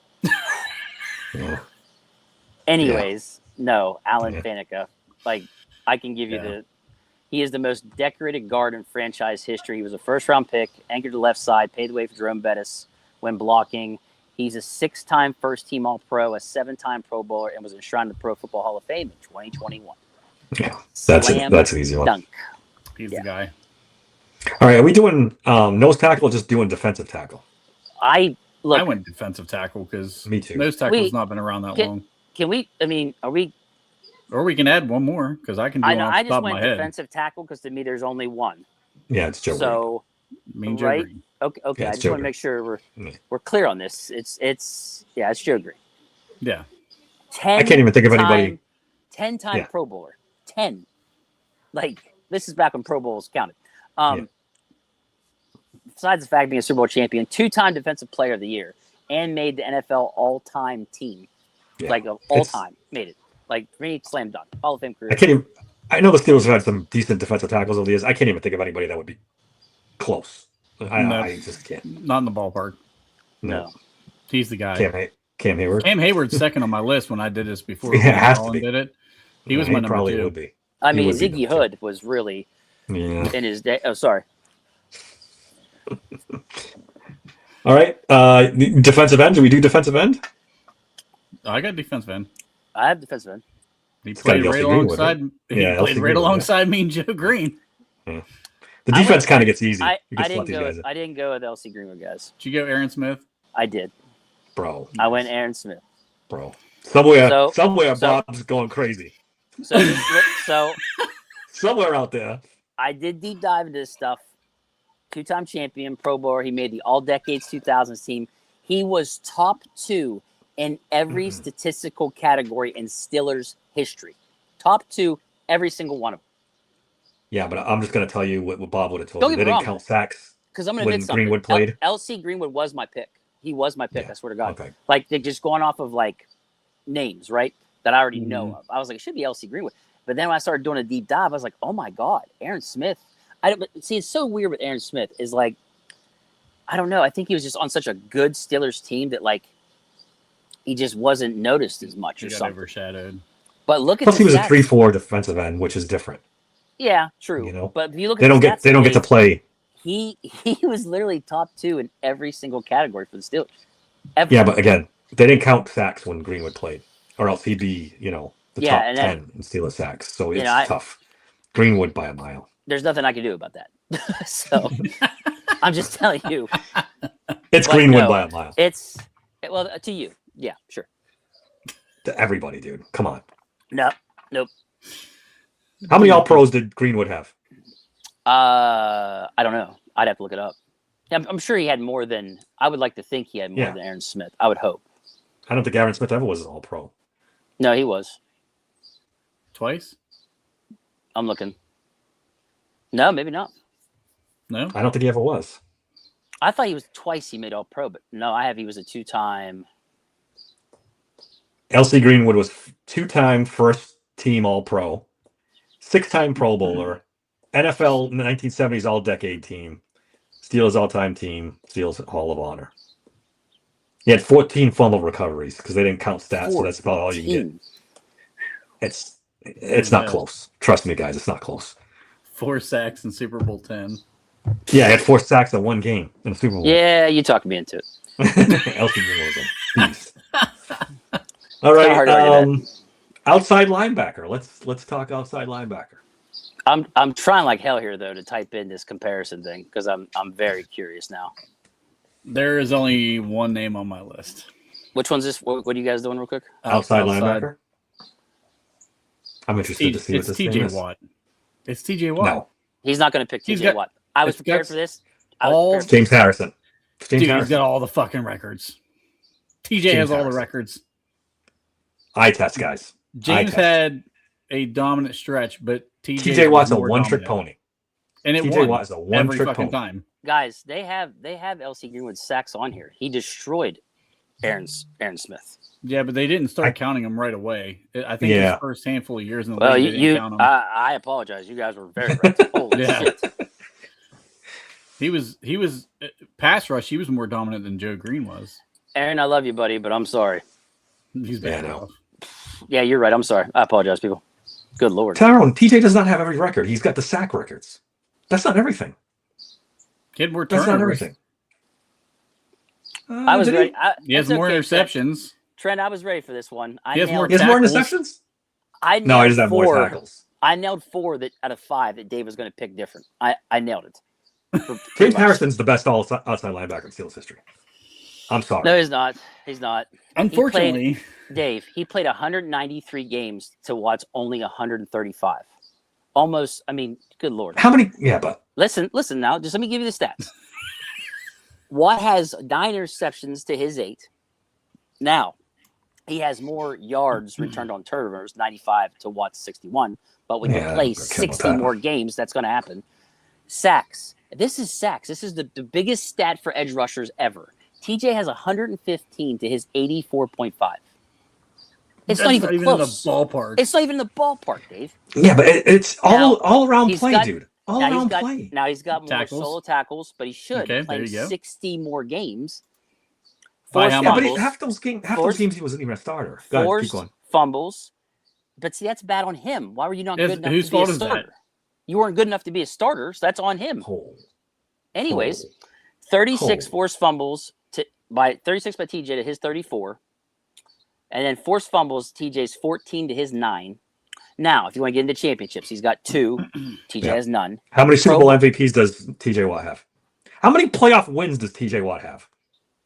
[SPEAKER 2] Yeah.
[SPEAKER 4] Anyways, no, Alan Faneca. Like, I can give you he is the most decorated guard in franchise history. He was a first-round pick, anchored to the left side, paid the way for Jerome Bettis when blocking. He's a 6-time first-team All-Pro, a 7-time Pro Bowler, and was enshrined in the Pro Football Hall of Fame in 2021.
[SPEAKER 2] Yeah, that's an easy one.
[SPEAKER 4] Dunk.
[SPEAKER 3] He's the guy.
[SPEAKER 2] All right, are we doing nose tackle or just doing defensive tackle?
[SPEAKER 3] I went defensive tackle because nose tackle's not been around that long.
[SPEAKER 4] Can we? I mean, are we?
[SPEAKER 3] Or we can add one more because I can do it off the top of my head.
[SPEAKER 4] I just went defensive tackle because to me there's only one.
[SPEAKER 2] Yeah, it's Joe.
[SPEAKER 4] So,
[SPEAKER 3] Green. Joe Green.
[SPEAKER 4] Okay.
[SPEAKER 2] Yeah,
[SPEAKER 4] I just want to make sure we're clear on this. It's Joe Green.
[SPEAKER 3] Yeah.
[SPEAKER 2] I can't even think of anybody.
[SPEAKER 4] 10-time Pro Bowler. 10. Like, this is back when Pro Bowls counted. Besides the fact of being a Super Bowl champion, 2-time Defensive Player of the Year, and made the NFL all-time team.
[SPEAKER 2] Yeah.
[SPEAKER 4] Like, of all time, made it. Like, for me, slam dunk. Hall of Fame career.
[SPEAKER 2] I know the Steelers have had some decent defensive tackles over the years. I can't even think of anybody that would be close. I just can't.
[SPEAKER 3] Not in the ballpark.
[SPEAKER 2] No.
[SPEAKER 3] He's the guy.
[SPEAKER 2] Cam Hayward.
[SPEAKER 3] Cam Hayward's second on my list when I did this before.
[SPEAKER 2] Has to be.
[SPEAKER 3] Did it. He was my number
[SPEAKER 2] probably
[SPEAKER 3] 2.
[SPEAKER 2] Would be.
[SPEAKER 4] I mean, Ziggy Hood was really in his day. Oh, sorry.
[SPEAKER 2] All right. Defensive end. Do we do defensive end?
[SPEAKER 3] I got defensive end.
[SPEAKER 4] I have defensive end.
[SPEAKER 3] He played right alongside. Played right alongside me and Joe Green.
[SPEAKER 2] Yeah. The defense kind of gets easy.
[SPEAKER 4] I didn't go with LC Greenwood, guys.
[SPEAKER 3] Did you go Aaron Smith?
[SPEAKER 4] I did,
[SPEAKER 2] bro.
[SPEAKER 4] I went Aaron Smith,
[SPEAKER 2] bro. Somewhere, Bob's going crazy.
[SPEAKER 4] So
[SPEAKER 2] somewhere out there.
[SPEAKER 4] I did deep dive into this stuff. 2-time champion, Pro Bowler. He made the All Decades 2000s team. He was top 2 in every statistical category in Steelers history. Top 2, every single one of them.
[SPEAKER 2] Yeah, but I'm just going to tell you what Bob would have told you.
[SPEAKER 4] They
[SPEAKER 2] didn't count sacks
[SPEAKER 4] because I'm going to admit something.
[SPEAKER 2] Greenwood played.
[SPEAKER 4] LC Greenwood was my pick. He was my pick. I swear to God.
[SPEAKER 2] Okay.
[SPEAKER 4] Like, they're just going off of like names, right? That I already know of. I was like, it should be LC Greenwood. But then when I started doing a deep dive, I was like, oh my God, Aaron Smith. See, it's so weird with Aaron Smith is like, I don't know. I think he was just on such a good Steelers team that like he just wasn't noticed as much or something.
[SPEAKER 3] Overshadowed.
[SPEAKER 4] But look at
[SPEAKER 2] plus he was
[SPEAKER 4] stats.
[SPEAKER 2] a 3-4 defensive end, which is different.
[SPEAKER 4] Yeah, true.
[SPEAKER 2] You know,
[SPEAKER 4] but if you look
[SPEAKER 2] they
[SPEAKER 4] at
[SPEAKER 2] don't get to play.
[SPEAKER 4] He was literally top 2 in every single category for the Steelers.
[SPEAKER 2] Yeah, but again, they didn't count sacks when Greenwood played, or else he'd be, the top 10 in Steelers sacks. So it's tough. Greenwood by a mile.
[SPEAKER 4] there's nothing I can do about that. So I'm just telling you.
[SPEAKER 2] It's
[SPEAKER 4] But
[SPEAKER 2] Greenwood
[SPEAKER 4] no,
[SPEAKER 2] by a mile.
[SPEAKER 4] It's well to you. Yeah, sure.
[SPEAKER 2] To everybody, dude. Come on.
[SPEAKER 4] No, nope.
[SPEAKER 2] How many All Pros did Greenwood have?
[SPEAKER 4] I don't know. I'd have to look it up. I'm sure he had more than. I would like to think he had more
[SPEAKER 2] Yeah.
[SPEAKER 4] than Aaron Smith. I would hope.
[SPEAKER 2] I don't think Aaron Smith ever was an All Pro.
[SPEAKER 4] No, he was.
[SPEAKER 3] Twice?
[SPEAKER 4] I'm looking. No, maybe not.
[SPEAKER 3] No.
[SPEAKER 2] I don't think he ever was.
[SPEAKER 4] I thought he was twice. He made All Pro, but no, I have. He was a 2-time.
[SPEAKER 2] LC Greenwood was 2-time first team All Pro, 6-time Pro Bowler, NFL 1970s All Decade team, Steelers All Time team, Steelers Hall of Honor. He had 14 fumble recoveries because they didn't count stats, so that's about all you can get. It's not close. Trust me, guys, it's not close.
[SPEAKER 3] 4 sacks in Super Bowl 10.
[SPEAKER 2] Yeah, he had 4 sacks in one game in the Super Bowl.
[SPEAKER 4] Yeah, you talked me into it.
[SPEAKER 2] LC Greenwood was a beast. All right, outside linebacker. Let's talk outside linebacker.
[SPEAKER 4] I'm trying like hell here though to type in this comparison thing because I'm very curious now.
[SPEAKER 3] There is only one name on my list.
[SPEAKER 4] Which one's this? What are you guys doing real quick?
[SPEAKER 2] Outside linebacker. I'm interested to see what this
[SPEAKER 3] TJ
[SPEAKER 2] name is.
[SPEAKER 3] Watt. It's TJ Watt.
[SPEAKER 2] No,
[SPEAKER 4] He's not going to pick TJ Watt. I was prepared for this.
[SPEAKER 2] James Harrison.
[SPEAKER 3] Dude, he's got all the fucking records. TJ has all the records.
[SPEAKER 2] Eye test, guys.
[SPEAKER 3] James had a dominant stretch, but
[SPEAKER 2] TJ Watt's a one-trick pony.
[SPEAKER 3] And it
[SPEAKER 2] TJ Watt is a
[SPEAKER 3] every
[SPEAKER 2] one-trick
[SPEAKER 3] fucking
[SPEAKER 2] pony.
[SPEAKER 3] time.
[SPEAKER 4] Guys, they have LC Greenwood sacks on here. He destroyed Aaron Smith.
[SPEAKER 3] Yeah, but they didn't start counting him right away. I think his first handful of years in the
[SPEAKER 4] well,
[SPEAKER 3] league, they didn't count him.
[SPEAKER 4] I apologize. You guys were very right. Holy shit.
[SPEAKER 3] He was pass rush. He was more dominant than Joe Green was.
[SPEAKER 4] Aaron, I love you, buddy, but I'm sorry.
[SPEAKER 3] He's bad.
[SPEAKER 4] Yeah, you're right. I'm sorry. I apologize, people. Good Lord.
[SPEAKER 2] Tyrone, TJ does not have every record. He's got the sack records. That's not everything.
[SPEAKER 3] He had more
[SPEAKER 2] That's
[SPEAKER 3] turnovers.
[SPEAKER 2] not everything.
[SPEAKER 4] I was ready.
[SPEAKER 3] He has more interceptions.
[SPEAKER 4] Trent, I was ready for this one.
[SPEAKER 3] He has more
[SPEAKER 2] interceptions?
[SPEAKER 4] No,
[SPEAKER 2] he doesn't have more tackles.
[SPEAKER 4] I nailed 4 out of 5 that Dave was going to pick different. I nailed it.
[SPEAKER 2] James Harrison's the best outside linebacker in Steelers history. I'm sorry.
[SPEAKER 4] No, he's not. He's not.
[SPEAKER 3] Unfortunately,
[SPEAKER 4] Dave, he played 193 games to Watt's only 135. Almost, I mean, good Lord.
[SPEAKER 2] How many? Yeah, but.
[SPEAKER 4] Listen now. Just let me give you the stats. Watt has 9 interceptions to his 8. Now, he has more yards returned on turnovers, 95 to Watt's 61. But when you play 60 more games, that's going to happen. Sacks. This is sacks. This is the biggest stat for edge rushers ever. TJ has 115 to his 84.5. It's not even close.
[SPEAKER 3] In the ballpark.
[SPEAKER 4] It's not even in the ballpark, Dave.
[SPEAKER 2] Yeah, but it's all around play, dude. All around play.
[SPEAKER 4] Now he's got more solo tackles, but he should play 60 more games.
[SPEAKER 3] By how much?
[SPEAKER 2] But half those games he wasn't even a starter.
[SPEAKER 4] Forced fumbles. But see, that's bad on him. Why were you not good enough to be a starter? You weren't good enough to be a starter, so that's on him. Anyways, 36 forced fumbles by 36 by TJ to his 34. And then forced fumbles, TJ's 14 to his 9. Now, if you want to get into championships, he's got 2. TJ has none.
[SPEAKER 2] How many Super Bowl MVPs does TJ Watt have? How many playoff wins does TJ Watt have?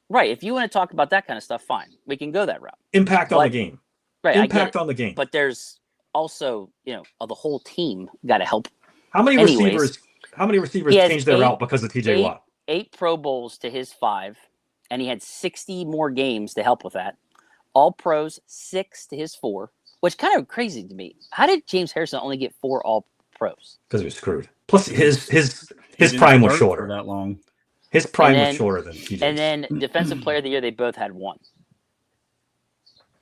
[SPEAKER 4] Right. If you want to talk about that kind of stuff, fine. We can go that route.
[SPEAKER 2] Impact on the game.
[SPEAKER 4] Right.
[SPEAKER 2] Impact on the game.
[SPEAKER 4] But there's also, the whole team got to help.
[SPEAKER 2] How many receivers changed their route because of TJ Watt?
[SPEAKER 4] 8 Pro Bowls to his 5, and he had 60 more games to help with that. All Pros 6 to his 4, which kind of crazy to me. How did James Harrison only get 4 All Pros?
[SPEAKER 2] Because he was screwed. Plus, his prime was shorter.
[SPEAKER 3] For that long.
[SPEAKER 2] His prime was shorter than TJ's.
[SPEAKER 4] And then Defensive Player of the Year, they both had 1.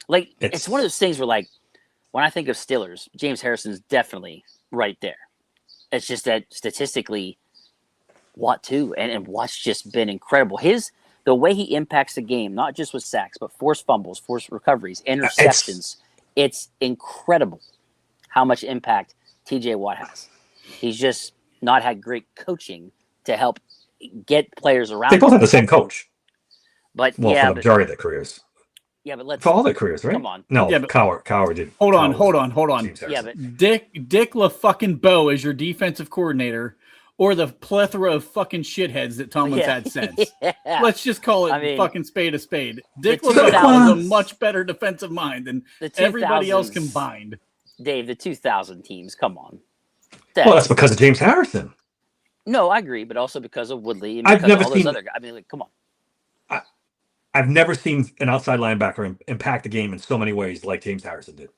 [SPEAKER 4] Like, it's one of those things where, when I think of Steelers, James Harrison's definitely right there. It's just that statistically, Watt too, and Watt's just been incredible. The way he impacts the game, not just with sacks, but forced fumbles, forced recoveries, interceptions. It's incredible how much impact TJ Watt has. He's just not had great coaching to help get players around.
[SPEAKER 2] They both have the same coach.
[SPEAKER 4] But
[SPEAKER 2] for the majority of their careers.
[SPEAKER 4] Yeah, but let's
[SPEAKER 2] for all their careers, right?
[SPEAKER 4] come on.
[SPEAKER 2] No,
[SPEAKER 3] Yeah, but-
[SPEAKER 2] Coward did.
[SPEAKER 3] Hold on.
[SPEAKER 2] James
[SPEAKER 4] Yeah,
[SPEAKER 2] Harrison.
[SPEAKER 4] but
[SPEAKER 3] Dick fucking Bow is your defensive coordinator, or the plethora of fucking shitheads that Tomlin's had since.
[SPEAKER 4] yeah.
[SPEAKER 3] Let's just call it
[SPEAKER 4] I mean,
[SPEAKER 3] fucking spade a spade. Dick
[SPEAKER 4] the
[SPEAKER 3] LaBelle is a
[SPEAKER 2] 2000s
[SPEAKER 3] much better defensive mind than
[SPEAKER 4] The
[SPEAKER 3] everybody else
[SPEAKER 4] 2000s
[SPEAKER 3] combined.
[SPEAKER 4] Dave, the 2000 teams. Come on.
[SPEAKER 2] Well, that's because of James Harrison.
[SPEAKER 4] No, I agree, but also because of Woodley and
[SPEAKER 2] I've
[SPEAKER 4] because
[SPEAKER 2] never
[SPEAKER 4] of all those
[SPEAKER 2] seen-
[SPEAKER 4] other guys. I mean, like, come on.
[SPEAKER 2] I've never seen an outside linebacker impact the game in so many ways like James Harrison did.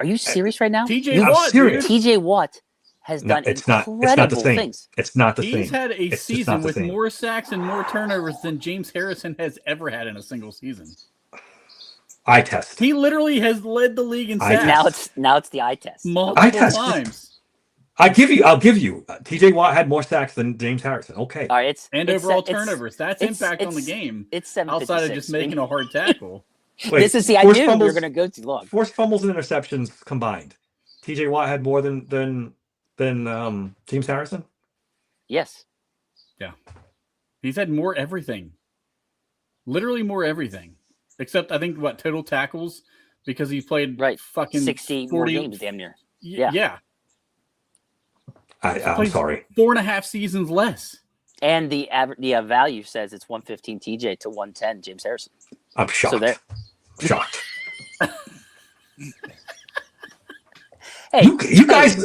[SPEAKER 4] Are you serious right now?
[SPEAKER 3] TJ
[SPEAKER 2] I'm
[SPEAKER 3] Watt,
[SPEAKER 2] serious.
[SPEAKER 3] dude.
[SPEAKER 4] TJ Watt has
[SPEAKER 2] No,
[SPEAKER 4] done
[SPEAKER 2] it's not
[SPEAKER 4] incredible
[SPEAKER 2] the same.
[SPEAKER 4] things.
[SPEAKER 2] It's not the
[SPEAKER 3] He's
[SPEAKER 2] same.
[SPEAKER 3] had a
[SPEAKER 2] It's just
[SPEAKER 3] season
[SPEAKER 2] not the
[SPEAKER 3] with
[SPEAKER 2] same.
[SPEAKER 3] more sacks and more turnovers than James Harrison has ever had in a single season.
[SPEAKER 2] Eye test.
[SPEAKER 3] He literally has led the league in
[SPEAKER 2] I
[SPEAKER 3] sacks
[SPEAKER 4] Now it's the eye test.
[SPEAKER 3] multiple
[SPEAKER 2] Eye test.
[SPEAKER 3] times.
[SPEAKER 2] I'll give you. TJ Watt had more sacks than James Harrison. Okay.
[SPEAKER 4] All right, it's
[SPEAKER 3] And
[SPEAKER 4] it's-
[SPEAKER 3] overall
[SPEAKER 4] it's-
[SPEAKER 3] turnovers. That's
[SPEAKER 4] it's-
[SPEAKER 3] impact on the
[SPEAKER 4] it's-
[SPEAKER 3] game.
[SPEAKER 4] It's 756.
[SPEAKER 3] Outside of just making a hard tackle.
[SPEAKER 2] Wait,
[SPEAKER 4] This is I
[SPEAKER 2] forced
[SPEAKER 4] knew we were
[SPEAKER 2] fumbles-
[SPEAKER 4] going to go too long.
[SPEAKER 2] Forced fumbles and interceptions combined. TJ Watt had more than James Harrison.
[SPEAKER 4] Yes.
[SPEAKER 3] He's had more everything. Literally more everything. Except I think total tackles because he played
[SPEAKER 4] Right.
[SPEAKER 3] fucking
[SPEAKER 4] 60 more
[SPEAKER 3] 40
[SPEAKER 4] games, damn near.
[SPEAKER 3] Yeah.
[SPEAKER 2] I'm
[SPEAKER 3] Played
[SPEAKER 2] sorry.
[SPEAKER 3] 4.5 seasons less.
[SPEAKER 4] And the value says it's 115 TJ to 110 James Harrison.
[SPEAKER 2] I'm shocked.
[SPEAKER 4] So there.
[SPEAKER 2] Shocked.
[SPEAKER 4] Hey,
[SPEAKER 2] You guys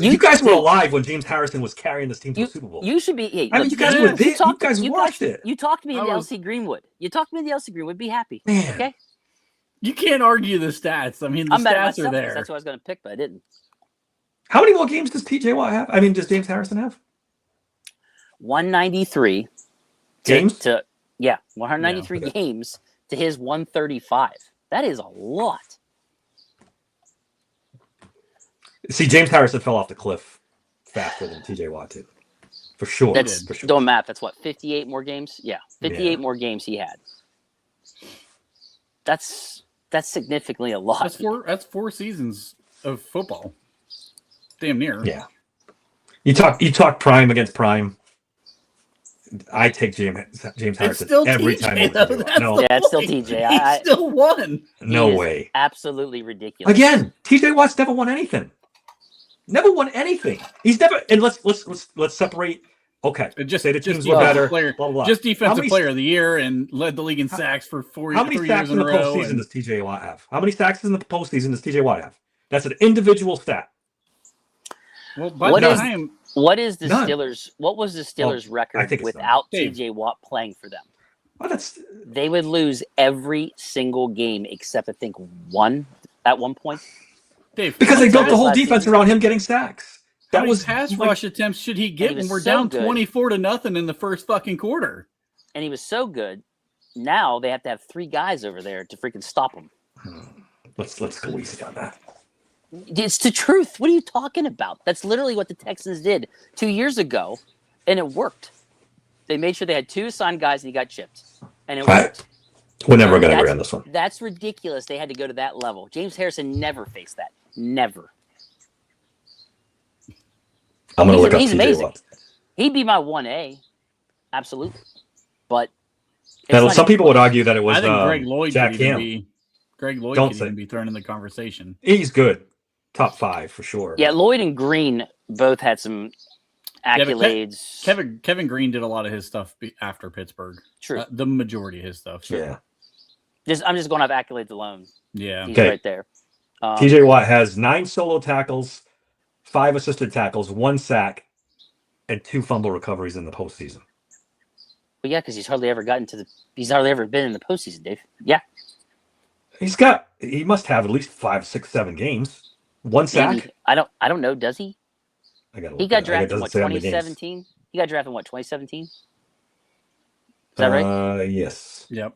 [SPEAKER 2] were
[SPEAKER 4] hey,
[SPEAKER 2] alive when James Harrison was carrying this team to the Super Bowl.
[SPEAKER 4] You should be. Hey,
[SPEAKER 2] I mean,
[SPEAKER 4] look,
[SPEAKER 2] you guys
[SPEAKER 3] yeah,
[SPEAKER 2] were
[SPEAKER 3] you
[SPEAKER 2] there. You guys
[SPEAKER 4] you
[SPEAKER 2] watched it.
[SPEAKER 4] You talked to me in the
[SPEAKER 3] I was-
[SPEAKER 4] LC Greenwood. You talked to me in the LC Greenwood. Be happy.
[SPEAKER 2] Man.
[SPEAKER 4] Okay.
[SPEAKER 3] You can't argue the stats. I mean, the
[SPEAKER 4] I'm mad at
[SPEAKER 3] stats
[SPEAKER 4] myself
[SPEAKER 3] are
[SPEAKER 4] 'cause
[SPEAKER 3] there.
[SPEAKER 4] That's what I was going to pick, but I didn't.
[SPEAKER 2] How many more games does TJ Watt have? I mean, does James Harrison have?
[SPEAKER 4] 193
[SPEAKER 2] Games?
[SPEAKER 4] to 193 games to his 135. That is a lot.
[SPEAKER 2] See, James Harrison fell off the cliff faster than TJ Watt did. For sure.
[SPEAKER 4] That's
[SPEAKER 2] for sure.
[SPEAKER 4] doing math. That's what 58 more games. Yeah, 58
[SPEAKER 2] Yeah.
[SPEAKER 4] more games he had. That's significantly a lot.
[SPEAKER 3] That's 4 seasons of football. Damn near.
[SPEAKER 2] Yeah. You talk prime against prime. I take James
[SPEAKER 3] It's
[SPEAKER 2] Harrison
[SPEAKER 3] still
[SPEAKER 2] every
[SPEAKER 3] TJ,
[SPEAKER 2] time. over
[SPEAKER 3] though.
[SPEAKER 2] TJ Watt.
[SPEAKER 3] That's
[SPEAKER 2] No,
[SPEAKER 3] the
[SPEAKER 4] Yeah, it's still
[SPEAKER 3] point.
[SPEAKER 4] TJ.
[SPEAKER 3] He still won.
[SPEAKER 2] no
[SPEAKER 4] He is
[SPEAKER 2] way.
[SPEAKER 4] Absolutely ridiculous.
[SPEAKER 2] Again, TJ Watt's never won anything. Never won anything. He's never. And let's separate. Okay,
[SPEAKER 3] Just
[SPEAKER 2] say the
[SPEAKER 3] just
[SPEAKER 2] teams were
[SPEAKER 3] defensive
[SPEAKER 2] better.
[SPEAKER 3] player,
[SPEAKER 2] Blah, blah, blah.
[SPEAKER 3] just
[SPEAKER 2] How
[SPEAKER 3] defensive
[SPEAKER 2] many-
[SPEAKER 3] player of the year and led the league in sacks for
[SPEAKER 2] How many
[SPEAKER 3] 3
[SPEAKER 2] sacks
[SPEAKER 3] years
[SPEAKER 2] in
[SPEAKER 3] in
[SPEAKER 2] the
[SPEAKER 3] a row.
[SPEAKER 2] postseason
[SPEAKER 3] and-
[SPEAKER 2] does TJ Watt have? How many sacks in the postseason does TJ Watt have? That's an individual stat.
[SPEAKER 3] Well, by
[SPEAKER 4] What
[SPEAKER 3] the
[SPEAKER 4] is-
[SPEAKER 3] time
[SPEAKER 4] What is the
[SPEAKER 2] None.
[SPEAKER 4] Steelers? What was the Steelers'
[SPEAKER 2] I
[SPEAKER 4] record
[SPEAKER 2] think it's
[SPEAKER 4] without
[SPEAKER 3] Dave.
[SPEAKER 4] TJ Watt playing for them?
[SPEAKER 2] Well, that's
[SPEAKER 4] They would lose every single game except I think one at one point.
[SPEAKER 3] Dave,
[SPEAKER 2] because they
[SPEAKER 4] What's
[SPEAKER 2] built
[SPEAKER 4] that
[SPEAKER 2] the whole
[SPEAKER 4] last
[SPEAKER 2] defense
[SPEAKER 4] season?
[SPEAKER 2] around him getting sacks.
[SPEAKER 3] how
[SPEAKER 2] That
[SPEAKER 3] many
[SPEAKER 2] was
[SPEAKER 3] pass
[SPEAKER 2] like-
[SPEAKER 3] rush attempts should he get
[SPEAKER 4] he
[SPEAKER 3] when
[SPEAKER 4] was
[SPEAKER 3] we're
[SPEAKER 4] so
[SPEAKER 3] down
[SPEAKER 4] good.
[SPEAKER 3] 24-0 in the first fucking quarter?
[SPEAKER 4] And he was so good. Now they have to have 3 guys over there to freaking stop him.
[SPEAKER 2] Let's go easy on that.
[SPEAKER 4] It's the truth. What are you talking about? That's literally what the Texans did 2 years ago, and it worked. They made sure they had 2 assigned guys, and he got chipped, and it
[SPEAKER 2] Right.
[SPEAKER 4] worked.
[SPEAKER 2] We're never going to
[SPEAKER 4] That's-
[SPEAKER 2] agree on this one.
[SPEAKER 4] That's ridiculous. They had to go to that level. James Harrison never faced that. Never.
[SPEAKER 2] I'm going to look up
[SPEAKER 4] he's
[SPEAKER 2] TJ
[SPEAKER 4] amazing.
[SPEAKER 2] Watt.
[SPEAKER 4] He'd be my 1A, absolutely. But it's
[SPEAKER 2] Now,
[SPEAKER 4] not
[SPEAKER 2] some
[SPEAKER 4] even
[SPEAKER 2] people would
[SPEAKER 4] close.
[SPEAKER 2] argue that it was
[SPEAKER 3] I think Greg Lloyd
[SPEAKER 2] Jack
[SPEAKER 3] could even
[SPEAKER 2] Ham.
[SPEAKER 3] be. Greg Lloyd
[SPEAKER 2] Don't
[SPEAKER 3] could
[SPEAKER 2] say-
[SPEAKER 3] even be thrown in the conversation.
[SPEAKER 2] He's good, top 5 for sure.
[SPEAKER 4] Yeah, Lloyd and Green both had some
[SPEAKER 3] but
[SPEAKER 4] accolades.
[SPEAKER 3] Kevin Green did a lot of his stuff after Pittsburgh.
[SPEAKER 4] True.
[SPEAKER 3] The majority of his stuff.
[SPEAKER 2] Yeah.
[SPEAKER 4] I'm just going to have accolades alone.
[SPEAKER 3] Yeah.
[SPEAKER 4] He's
[SPEAKER 2] Okay.
[SPEAKER 4] right there.
[SPEAKER 2] TJ Watt has 9 solo tackles, 5 assisted tackles, 1 sack, and 2 fumble recoveries in the postseason.
[SPEAKER 4] But yeah, because he's hardly ever been in the postseason, Dave. Yeah.
[SPEAKER 2] He must have at least 5, 6, 7 games. 1 sack.
[SPEAKER 4] Maybe. I don't know. Does he?
[SPEAKER 2] I gotta
[SPEAKER 4] He
[SPEAKER 2] look
[SPEAKER 4] got
[SPEAKER 2] at it.
[SPEAKER 4] drafted in
[SPEAKER 2] It
[SPEAKER 4] what,
[SPEAKER 2] doesn't say how many games.
[SPEAKER 4] 2017? He got drafted in what, 2017? Is that right?
[SPEAKER 2] Yes.
[SPEAKER 3] Yep.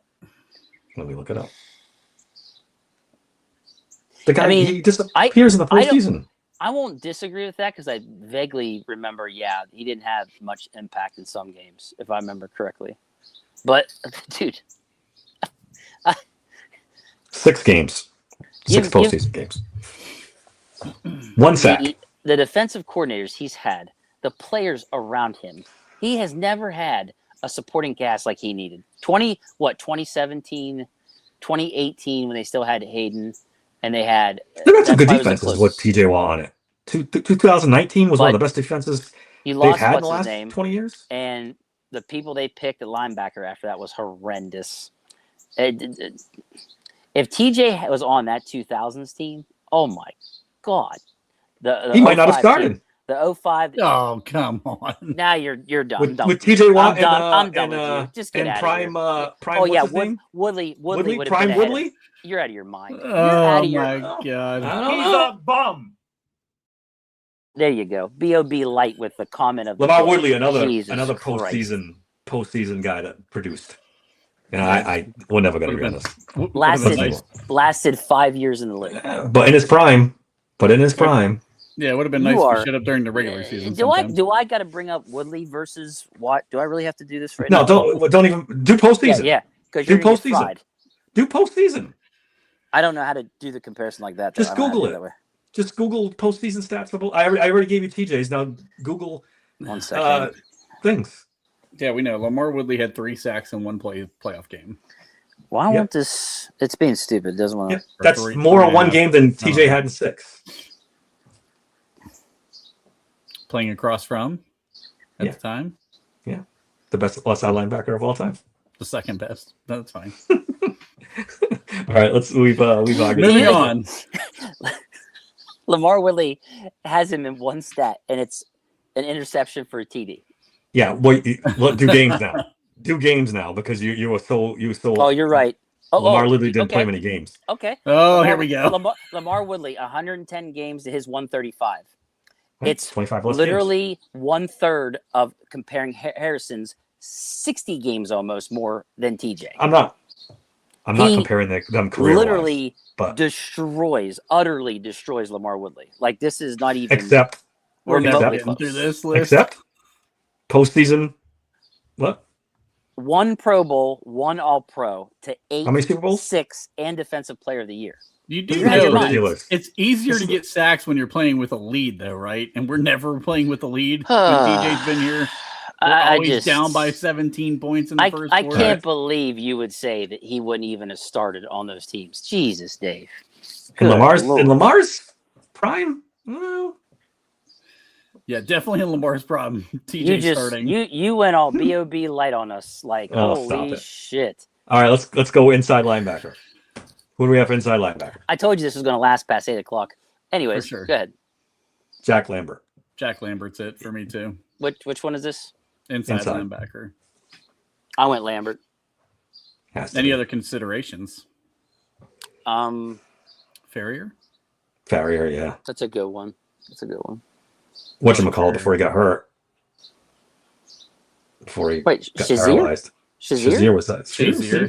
[SPEAKER 2] Let me look it up. The guy,
[SPEAKER 4] I mean,
[SPEAKER 2] he disappears in the
[SPEAKER 4] I don't-
[SPEAKER 2] postseason.
[SPEAKER 4] I won't disagree with that because I vaguely remember, he didn't have much impact in some games, if I remember correctly. But, dude,
[SPEAKER 2] 6 games. 6
[SPEAKER 4] Give-
[SPEAKER 2] postseason games. 1 sack.
[SPEAKER 4] the defensive coordinators he's had, the players around him, he has never had a supporting cast like he needed. 2017 2018 when they still had Hayden, and they had.
[SPEAKER 2] They got some good
[SPEAKER 4] that probably was
[SPEAKER 2] defenses
[SPEAKER 4] the
[SPEAKER 2] with
[SPEAKER 4] closest.
[SPEAKER 2] TJ Watt on it. 2019 was one of
[SPEAKER 4] But
[SPEAKER 2] the best defenses
[SPEAKER 4] You
[SPEAKER 2] they've
[SPEAKER 4] lost
[SPEAKER 2] had in
[SPEAKER 4] what's
[SPEAKER 2] the
[SPEAKER 4] his
[SPEAKER 2] last
[SPEAKER 4] name,
[SPEAKER 2] 20 years.
[SPEAKER 4] and the people they picked at linebacker after that was horrendous. If TJ was on that 2000s team, oh my god, the
[SPEAKER 2] He might not have
[SPEAKER 4] 05
[SPEAKER 2] started.
[SPEAKER 4] team, the 05.
[SPEAKER 3] Oh, come on.
[SPEAKER 4] Now you're done.
[SPEAKER 2] With,
[SPEAKER 4] I'm done
[SPEAKER 2] with
[SPEAKER 4] with you.
[SPEAKER 2] TJ Watt
[SPEAKER 4] I'm done with you. Just get
[SPEAKER 2] and
[SPEAKER 4] out
[SPEAKER 2] Prime,
[SPEAKER 4] of here.
[SPEAKER 2] Prime,
[SPEAKER 4] Oh yeah,
[SPEAKER 2] what's his name?
[SPEAKER 4] Woodley would have
[SPEAKER 2] Prime
[SPEAKER 4] been ahead
[SPEAKER 2] Woodley?
[SPEAKER 4] of. You're out of your mind. You're
[SPEAKER 3] Oh,
[SPEAKER 4] out of your.
[SPEAKER 3] my God.
[SPEAKER 2] I don't
[SPEAKER 5] He's
[SPEAKER 2] know.
[SPEAKER 5] a bum.
[SPEAKER 4] There you go. Bob light with the comment of the
[SPEAKER 2] Lamar
[SPEAKER 4] day.
[SPEAKER 2] Woodley, another
[SPEAKER 4] Jesus
[SPEAKER 2] postseason guy that produced. And we're never going to agree on this.
[SPEAKER 3] Would've been nice.
[SPEAKER 4] Lasted 5 years in the league.
[SPEAKER 2] But in his prime,
[SPEAKER 3] Yeah, it would have been
[SPEAKER 4] You
[SPEAKER 3] nice
[SPEAKER 4] are-
[SPEAKER 3] if we shut up during the regular season.
[SPEAKER 4] Do I
[SPEAKER 3] sometime.
[SPEAKER 4] got to bring up Woodley versus Watt? Do I really have to do this right
[SPEAKER 2] no,
[SPEAKER 4] now?
[SPEAKER 2] don't even do postseason.
[SPEAKER 4] Yeah, because
[SPEAKER 2] Do
[SPEAKER 4] you're gonna get
[SPEAKER 2] postseason.
[SPEAKER 4] fried.
[SPEAKER 2] Do postseason.
[SPEAKER 4] I don't know how to do the comparison like that. though.
[SPEAKER 2] Just
[SPEAKER 4] I don't know how to
[SPEAKER 2] Google
[SPEAKER 4] do
[SPEAKER 2] it.
[SPEAKER 4] that way.
[SPEAKER 2] Just Google postseason stats for both. I already gave you TJ's. Now Google
[SPEAKER 4] 1 second.
[SPEAKER 2] things.
[SPEAKER 3] Yeah, we know. Lamar Woodley had 3 sacks in one playoff game.
[SPEAKER 4] Why
[SPEAKER 2] Yep.
[SPEAKER 4] won't this? It's being stupid. It doesn't want
[SPEAKER 2] Yeah,
[SPEAKER 4] to.
[SPEAKER 2] that's
[SPEAKER 3] three-
[SPEAKER 2] more in
[SPEAKER 3] three
[SPEAKER 2] one
[SPEAKER 3] and a
[SPEAKER 2] game than TJ had in 6.
[SPEAKER 3] Playing across from at
[SPEAKER 2] Yeah.
[SPEAKER 3] the time,
[SPEAKER 2] The best left side linebacker of all time.
[SPEAKER 3] the second best. That's fine.
[SPEAKER 2] All right, we've argued.
[SPEAKER 3] Moving on.
[SPEAKER 4] Lamar Woodley has him in one stat, and it's an interception for a TD.
[SPEAKER 2] Yeah, wait, do games now. Do games now because you were so
[SPEAKER 4] Oh, you're right.
[SPEAKER 2] Lamar literally didn't
[SPEAKER 4] okay.
[SPEAKER 2] play many games.
[SPEAKER 4] Okay.
[SPEAKER 3] Oh, here we go.
[SPEAKER 4] Lamar Woodley, 110 games to his 135. It's
[SPEAKER 2] 25 less
[SPEAKER 4] literally 1/3 of comparing Harrison's 60 games almost more than TJ.
[SPEAKER 2] I'm not
[SPEAKER 4] He
[SPEAKER 2] comparing them career
[SPEAKER 4] literally
[SPEAKER 2] but
[SPEAKER 4] utterly destroys Lamar Woodley. Like this is not even
[SPEAKER 2] except
[SPEAKER 3] We're never
[SPEAKER 4] remotely
[SPEAKER 3] getting
[SPEAKER 4] close.
[SPEAKER 3] through this list.
[SPEAKER 2] except postseason. What?
[SPEAKER 4] 1 Pro Bowl, 1 All Pro to 8,
[SPEAKER 2] How many Super Bowls?
[SPEAKER 4] 6, and Defensive Player of the Year.
[SPEAKER 3] You
[SPEAKER 2] This
[SPEAKER 3] do
[SPEAKER 2] is
[SPEAKER 4] You're out of your
[SPEAKER 3] know
[SPEAKER 4] mind.
[SPEAKER 3] that
[SPEAKER 2] ridiculous.
[SPEAKER 3] it's easier to get sacks when you're playing with a lead, though, right? And we're never playing with a lead. When DJ's been here, we're
[SPEAKER 4] I
[SPEAKER 3] always
[SPEAKER 4] just
[SPEAKER 3] down by 17 points in the first
[SPEAKER 4] I
[SPEAKER 3] quarter.
[SPEAKER 4] can't believe you would say that he wouldn't even have started on those teams. Jesus, Dave.
[SPEAKER 2] In
[SPEAKER 4] Good
[SPEAKER 2] Lamar's
[SPEAKER 4] Lord.
[SPEAKER 2] prime? Well,
[SPEAKER 3] Yeah, definitely in Lamar's problem. TJ
[SPEAKER 4] You just
[SPEAKER 3] starting.
[SPEAKER 4] you went all Bob light on us, like
[SPEAKER 2] Oh, stop
[SPEAKER 4] holy
[SPEAKER 2] it.
[SPEAKER 4] shit!
[SPEAKER 2] all right, let's go inside linebacker. Who do we have for inside linebacker?
[SPEAKER 4] I told you this was going to last past 8 o'clock. Anyways,
[SPEAKER 3] For sure.
[SPEAKER 4] go ahead.
[SPEAKER 2] Jack Lambert.
[SPEAKER 3] Jack Lambert's it for me, too.
[SPEAKER 4] Which one is this?
[SPEAKER 3] Inside
[SPEAKER 2] Inside.
[SPEAKER 3] linebacker.
[SPEAKER 4] I went Lambert.
[SPEAKER 2] Has to
[SPEAKER 3] Any
[SPEAKER 2] be.
[SPEAKER 3] other considerations? Farrier?
[SPEAKER 2] Farrier, yeah.
[SPEAKER 4] That's a good one. That's a good one.
[SPEAKER 2] Whatchamacallit before he got hurt. Before he
[SPEAKER 4] Wait,
[SPEAKER 2] got
[SPEAKER 4] Shazier?
[SPEAKER 2] paralyzed.
[SPEAKER 4] Shazier?
[SPEAKER 2] Shazier was that.
[SPEAKER 3] Shazier.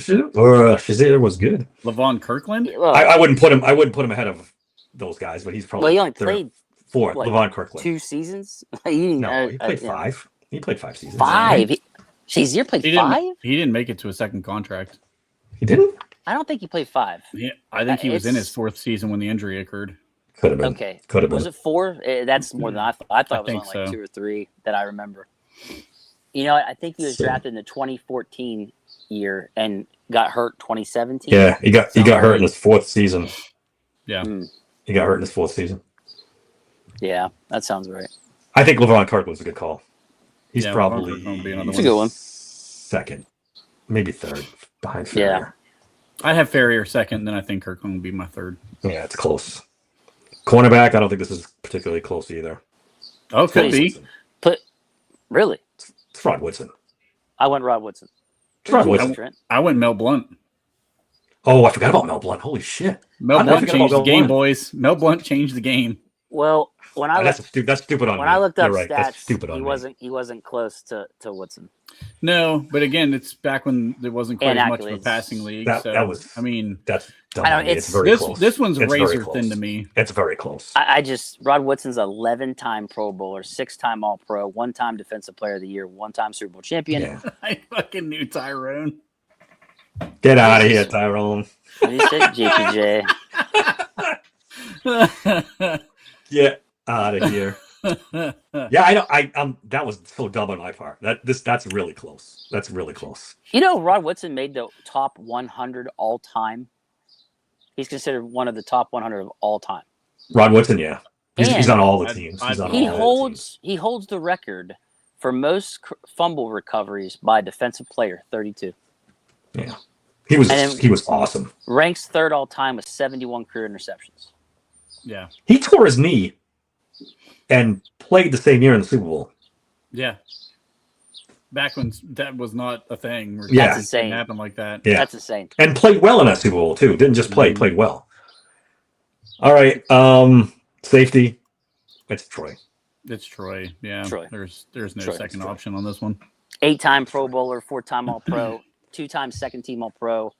[SPEAKER 2] Shazier was good.
[SPEAKER 3] Levon Kirkland?
[SPEAKER 4] Well,
[SPEAKER 2] I wouldn't put him ahead of those guys, but he's probably
[SPEAKER 4] he only
[SPEAKER 2] third,
[SPEAKER 4] played
[SPEAKER 2] fourth.
[SPEAKER 4] what,
[SPEAKER 2] Levon Kirkland.
[SPEAKER 4] 2 seasons. He
[SPEAKER 2] He played
[SPEAKER 4] yeah.
[SPEAKER 2] 5. He played 5 seasons.
[SPEAKER 4] 5. Shazier played
[SPEAKER 3] He
[SPEAKER 4] 5.
[SPEAKER 3] He didn't make it to a second contract.
[SPEAKER 2] He didn't?
[SPEAKER 4] I don't think he played 5.
[SPEAKER 3] Yeah, I think he was in his
[SPEAKER 4] It's-
[SPEAKER 3] 4th season when the injury occurred.
[SPEAKER 2] Could have been.
[SPEAKER 4] Okay.
[SPEAKER 2] Could have been.
[SPEAKER 4] Was it 4? That's more than I thought. I thought it was
[SPEAKER 3] think
[SPEAKER 4] only like
[SPEAKER 3] so.
[SPEAKER 4] 2 or 3 that I remember. You know, I think he was
[SPEAKER 2] So-
[SPEAKER 4] drafted in the 2014 year and got hurt 2017.
[SPEAKER 2] Yeah, he got hurt in his 4th season.
[SPEAKER 3] Yeah.
[SPEAKER 2] He got hurt in his 4th season.
[SPEAKER 4] Yeah, that sounds right.
[SPEAKER 2] I think Levon Kirkland's a good call. He's
[SPEAKER 3] Yeah, Levon
[SPEAKER 2] probably
[SPEAKER 3] Kirkland would be another
[SPEAKER 4] It's a good one.
[SPEAKER 2] second, maybe third behind
[SPEAKER 4] Yeah.
[SPEAKER 2] Farrier.
[SPEAKER 3] I have Farrier second, then I think Kirkland would be my third.
[SPEAKER 2] Yeah, it's close. Cornerback, I don't think this is particularly close either.
[SPEAKER 3] Oh, could be.
[SPEAKER 4] Really?
[SPEAKER 2] It's Rod Woodson.
[SPEAKER 4] I went Rod Woodson.
[SPEAKER 2] It's Rod Woodson.
[SPEAKER 4] Trent.
[SPEAKER 3] I went Mel Blunt.
[SPEAKER 2] Oh, I forgot about Mel Blunt. Holy shit.
[SPEAKER 3] Mel
[SPEAKER 2] I
[SPEAKER 3] Blunt
[SPEAKER 2] forgot about
[SPEAKER 3] changed the
[SPEAKER 2] Mel
[SPEAKER 3] game,
[SPEAKER 2] Blunt.
[SPEAKER 3] boys. Mel Blunt changed the game.
[SPEAKER 4] Well, when I
[SPEAKER 2] That's
[SPEAKER 4] looked,
[SPEAKER 2] stupid on
[SPEAKER 4] when
[SPEAKER 2] me.
[SPEAKER 4] I looked up
[SPEAKER 2] You're right. That's
[SPEAKER 4] stats,
[SPEAKER 2] stupid on
[SPEAKER 4] he wasn't close to Woodson.
[SPEAKER 3] No, but again, it's back when there wasn't quite
[SPEAKER 4] And
[SPEAKER 3] as much of a
[SPEAKER 4] accolades.
[SPEAKER 3] passing league.
[SPEAKER 2] That
[SPEAKER 3] so,
[SPEAKER 2] was-
[SPEAKER 3] I mean,
[SPEAKER 2] That's dumb
[SPEAKER 4] I don't-
[SPEAKER 2] on me. It's
[SPEAKER 4] it's-
[SPEAKER 2] very close.
[SPEAKER 3] this one's
[SPEAKER 2] It's very
[SPEAKER 3] razor
[SPEAKER 2] close.
[SPEAKER 3] thin to me.
[SPEAKER 2] It's very close.
[SPEAKER 4] I just Rod Woodson's 11-time Pro Bowler, 6-time All Pro, 1-time Defensive Player of the Year, 1-time Super Bowl champion.
[SPEAKER 2] Yeah.
[SPEAKER 3] I fucking knew Tyrone.
[SPEAKER 2] Get out of here, Tyrone.
[SPEAKER 4] What do you say, JPJ?
[SPEAKER 2] Get out of here. Yeah, I know. That was so dumb on my part. That's really close. That's really close.
[SPEAKER 4] You know, Rod Woodson made the top 100 all time. He's considered one of the top 100 of all time.
[SPEAKER 2] Rod Woodson, yeah, he's
[SPEAKER 4] And
[SPEAKER 2] on all the teams. He's on
[SPEAKER 4] he
[SPEAKER 2] all the teams.
[SPEAKER 4] holds the record for most fumble recoveries by a defensive player, 32.
[SPEAKER 2] Yeah, he was awesome.
[SPEAKER 4] Ranks third all time with 71 career interceptions.
[SPEAKER 3] Yeah.
[SPEAKER 2] He tore his knee and played the same year in the Super Bowl.
[SPEAKER 3] Yeah. Back when that was not a thing.
[SPEAKER 2] Yeah.
[SPEAKER 4] That's insane.
[SPEAKER 3] It happened like that.
[SPEAKER 2] Yeah,
[SPEAKER 4] That's insane.
[SPEAKER 2] and played well in that Super Bowl too. Didn't just play, played well. All right, safety. It's Troy.
[SPEAKER 3] It's Troy. Yeah.
[SPEAKER 4] Troy.
[SPEAKER 3] There's no
[SPEAKER 4] Troy.
[SPEAKER 3] second option on this one.
[SPEAKER 4] 8-time Pro Bowler, 4-time All-Pro, 2-time second-team All-Pro,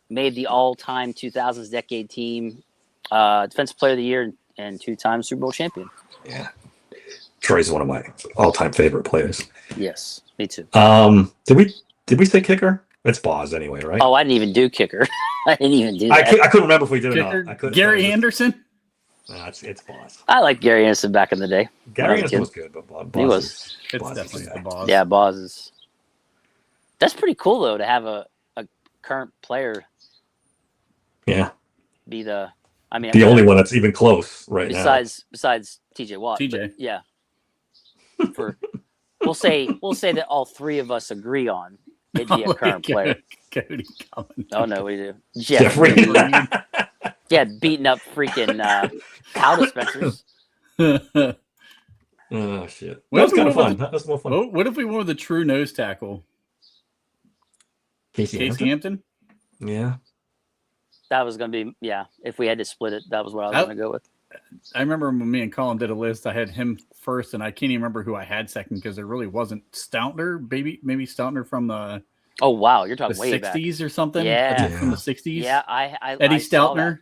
[SPEAKER 4] made the all-time 2000s decade team, Defensive Player of the Year, and 2-time Super Bowl champion.
[SPEAKER 2] Yeah, Troy's one of my all-time favorite players.
[SPEAKER 4] Yes, me too.
[SPEAKER 2] Did we say kicker? It's Boz anyway, right?
[SPEAKER 4] Oh, I didn't even do kicker. I didn't even do that.
[SPEAKER 2] I couldn't remember if we did
[SPEAKER 3] Kicker,
[SPEAKER 2] or not. I couldn't.
[SPEAKER 3] Gary Anderson.
[SPEAKER 2] No, it's Boz.
[SPEAKER 4] I like Gary Anderson back in the day.
[SPEAKER 2] Gary
[SPEAKER 4] I was a
[SPEAKER 2] Anderson
[SPEAKER 4] kid.
[SPEAKER 2] was good, but Boz
[SPEAKER 4] He was.
[SPEAKER 3] It's
[SPEAKER 2] Boz
[SPEAKER 3] definitely
[SPEAKER 2] is
[SPEAKER 3] the
[SPEAKER 2] the guy.
[SPEAKER 3] boss.
[SPEAKER 4] Yeah, Boz is. That's pretty cool though to have a current player
[SPEAKER 2] Yeah,
[SPEAKER 4] be the. I mean,
[SPEAKER 2] the only one that's even close right now.
[SPEAKER 4] besides TJ Watt.
[SPEAKER 3] TJ.
[SPEAKER 4] but yeah. For we'll say that all three of us agree on it'd be a current player.
[SPEAKER 3] Cody coming.
[SPEAKER 4] Oh no, we do.
[SPEAKER 2] Jeffrey.
[SPEAKER 4] Yeah, beating up freaking cow dispensers.
[SPEAKER 2] Oh shit!
[SPEAKER 3] What
[SPEAKER 2] That was
[SPEAKER 3] if we
[SPEAKER 2] kind of
[SPEAKER 3] went
[SPEAKER 2] fun.
[SPEAKER 3] with
[SPEAKER 2] That was more fun.
[SPEAKER 3] What if we went with the true nose tackle?
[SPEAKER 2] Casey
[SPEAKER 3] Casey
[SPEAKER 2] Hampton?
[SPEAKER 3] Hampton?
[SPEAKER 2] Yeah.
[SPEAKER 4] That was gonna be if we had to split it, that was what I was gonna go with.
[SPEAKER 3] I remember when me and Colin did a list, I had him first, and I can't even remember who I had second because there really wasn't Stoutner, maybe Stoutner from the
[SPEAKER 4] Oh wow, you're talking way back.
[SPEAKER 3] 60s or something.
[SPEAKER 4] Yeah.
[SPEAKER 3] From the 60s.
[SPEAKER 4] Yeah, I
[SPEAKER 3] Eddie
[SPEAKER 4] I saw
[SPEAKER 3] Stoutner.
[SPEAKER 4] that.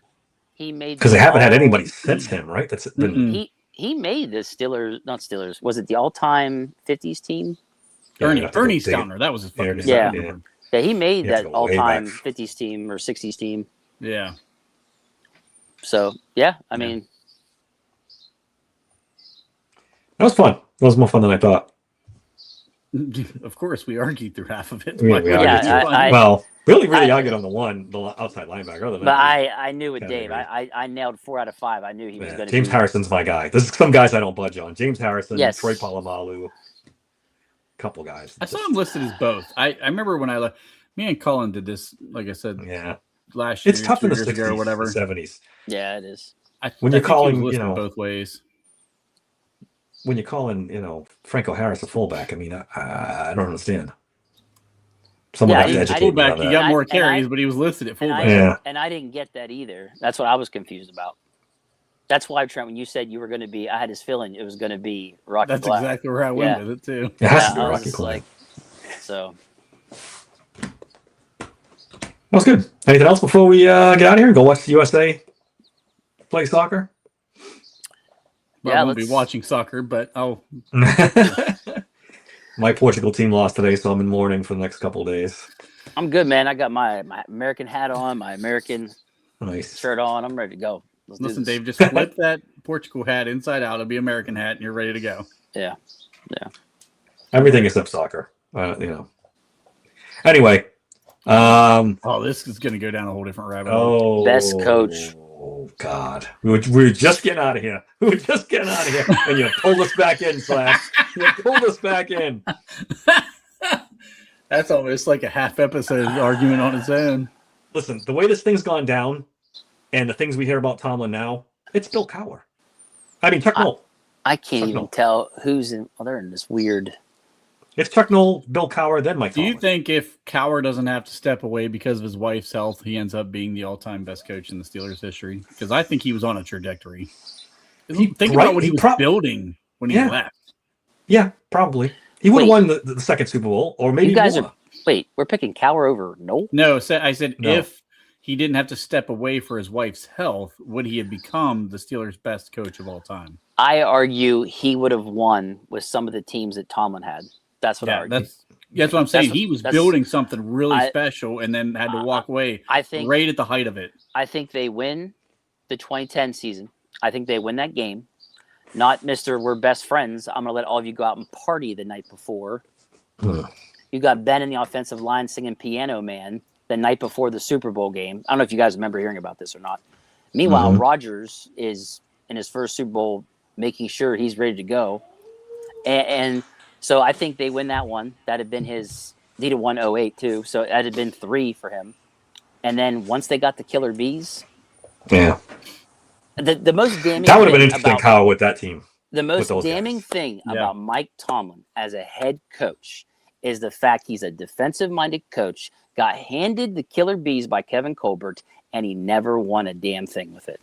[SPEAKER 4] He made
[SPEAKER 2] Because they haven't had
[SPEAKER 4] all-
[SPEAKER 2] anybody since him, right? That's been
[SPEAKER 3] Mm-mm.
[SPEAKER 4] He made the Steelers, not Steelers. Was it the all-time 50s team?
[SPEAKER 3] Ernie
[SPEAKER 2] Yeah, I'd have to
[SPEAKER 3] Ernie
[SPEAKER 2] go dig it.
[SPEAKER 3] Stoutner. That was his fucking
[SPEAKER 2] Ernie
[SPEAKER 3] name.
[SPEAKER 4] Yeah.
[SPEAKER 3] I remember.
[SPEAKER 4] Yeah, he made
[SPEAKER 2] You have
[SPEAKER 4] that
[SPEAKER 2] to go way
[SPEAKER 4] all-time
[SPEAKER 2] back.
[SPEAKER 4] 50s team or 60s team.
[SPEAKER 3] Yeah.
[SPEAKER 4] So yeah, I mean,
[SPEAKER 2] that was fun. That was more fun than I thought.
[SPEAKER 3] Of course, we argued through half of it.
[SPEAKER 2] We
[SPEAKER 3] Why
[SPEAKER 2] argued
[SPEAKER 3] would it
[SPEAKER 4] Yeah,
[SPEAKER 3] be fun?
[SPEAKER 4] I-
[SPEAKER 2] Well, we only really
[SPEAKER 4] I-
[SPEAKER 2] argued on the outside linebacker. Other than
[SPEAKER 4] but
[SPEAKER 2] that,
[SPEAKER 4] I knew with
[SPEAKER 2] Kinda
[SPEAKER 4] Dave,
[SPEAKER 2] agree.
[SPEAKER 4] I nailed 4 out of 5. I knew he was
[SPEAKER 2] yeah,
[SPEAKER 4] going to.
[SPEAKER 2] James Harrison's my guy. There's some guys I don't budge on. James Harrison,
[SPEAKER 4] Yes.
[SPEAKER 2] Troy Polamalu, couple guys.
[SPEAKER 3] I saw him listed as both. I remember when me and Colin did this, like I said,
[SPEAKER 2] Yeah,
[SPEAKER 3] last year,
[SPEAKER 2] it's tough in the
[SPEAKER 3] 2 years ago
[SPEAKER 2] 60s,
[SPEAKER 3] or whatever.
[SPEAKER 2] 70s.
[SPEAKER 4] Yeah, it is.
[SPEAKER 2] When
[SPEAKER 3] I
[SPEAKER 2] you're
[SPEAKER 3] think he was
[SPEAKER 2] calling,
[SPEAKER 3] listed both ways.
[SPEAKER 2] When you're calling, Franco Harris a fullback, I mean, I don't understand. Someone
[SPEAKER 4] Yeah,
[SPEAKER 2] has to
[SPEAKER 4] I
[SPEAKER 2] educate me
[SPEAKER 3] Fullback,
[SPEAKER 2] on
[SPEAKER 3] he
[SPEAKER 2] that.
[SPEAKER 3] got more
[SPEAKER 4] And I-
[SPEAKER 3] carries, but he was listed at
[SPEAKER 4] And
[SPEAKER 3] fullback.
[SPEAKER 2] Yeah.
[SPEAKER 4] I didn't get that either. That's what I was confused about. That's why, Trent, when you said you were going to be, I had this feeling it was going to be Rocky
[SPEAKER 3] That's
[SPEAKER 4] Black.
[SPEAKER 3] exactly where I went
[SPEAKER 4] Yeah.
[SPEAKER 3] with it too.
[SPEAKER 2] It has
[SPEAKER 4] Yeah,
[SPEAKER 2] to be
[SPEAKER 4] I was
[SPEAKER 2] Rocky
[SPEAKER 4] just
[SPEAKER 2] Clark.
[SPEAKER 4] So
[SPEAKER 2] That was good. Anything else before we get out of here and go watch the USA play soccer?
[SPEAKER 3] Well,
[SPEAKER 4] Yeah,
[SPEAKER 3] I won't be
[SPEAKER 4] let's-
[SPEAKER 3] watching soccer, but
[SPEAKER 2] My Portugal team lost today, so I'm in mourning for the next couple of days.
[SPEAKER 4] I'm good, man. I got my American hat on, my American
[SPEAKER 2] Nice.
[SPEAKER 4] shirt on. I'm ready to go. Let's do
[SPEAKER 3] listen,
[SPEAKER 4] this.
[SPEAKER 3] Dave, just flip that Portugal hat inside out. It'll be American hat, and you're ready to go.
[SPEAKER 4] Yeah.
[SPEAKER 2] Everything except soccer. Anyway.
[SPEAKER 3] Oh, this is going to go down a whole different rabbit hole.
[SPEAKER 2] Oh,
[SPEAKER 4] Best coach.
[SPEAKER 2] Oh God, we were just getting out of here. We were just getting out of here, and you pulled us back in, Slash. You pulled us back in.
[SPEAKER 3] That's almost like a half episode argument on its own.
[SPEAKER 2] Listen, the way this thing's gone down, and the things we hear about Tomlin now, it's Bill Cowher. I mean, Chuck Noll.
[SPEAKER 4] I can't
[SPEAKER 2] Chuck
[SPEAKER 4] even
[SPEAKER 2] Noll.
[SPEAKER 4] tell who's in. Oh, they're in this weird.
[SPEAKER 2] It's Chuck Noll, Bill Cowher, then Mike
[SPEAKER 3] Do you
[SPEAKER 2] Tomlin.
[SPEAKER 3] think if Cowher doesn't have to step away because of his wife's health, he ends up being the all-time best coach in the Steelers' history? Because I think he was on a trajectory. Think about what he was building when he left.
[SPEAKER 2] Yeah, probably. He would have
[SPEAKER 4] Wait.
[SPEAKER 2] won the second Super Bowl, or maybe
[SPEAKER 4] You guys
[SPEAKER 2] more.
[SPEAKER 4] are. Wait, we're picking Cowher over Noel?
[SPEAKER 3] No, I said
[SPEAKER 2] No.
[SPEAKER 3] if he didn't have to step away for his wife's health, would he have become the Steelers' best coach of all time?
[SPEAKER 4] I argue he would have won with some of the teams that Tomlin had. That's what I argue.
[SPEAKER 3] That's what I'm saying.
[SPEAKER 4] That's-
[SPEAKER 3] He was
[SPEAKER 4] that's-
[SPEAKER 3] building something really
[SPEAKER 4] I-
[SPEAKER 3] special and then had to walk away
[SPEAKER 4] I think
[SPEAKER 3] right at the height of it.
[SPEAKER 4] I think they win the 2010 season. I think they win that game. Not Mr. We're best friends. I'm going to let all of you go out and party the night before. You got Ben in the offensive line singing Piano Man the night before the Super Bowl game. I don't know if you guys remember hearing about this or not. Meanwhile, Rodgers is in his first Super Bowl making sure he's ready to go. And so I think they win that one. That had been his – he'd have won 08 too. So that had been 3 for him. And then once they got the Killer Bees –
[SPEAKER 2] yeah.
[SPEAKER 4] The most damning
[SPEAKER 2] that would have been
[SPEAKER 4] thing
[SPEAKER 2] interesting,
[SPEAKER 4] about,
[SPEAKER 2] Kyle, with that team.
[SPEAKER 4] the most
[SPEAKER 2] those
[SPEAKER 4] damning
[SPEAKER 2] guys.
[SPEAKER 4] thing about Mike Tomlin as a head coach is the fact he's a defensive-minded coach, got handed the Killer Bees by Kevin Colbert, and he never won a damn thing with it.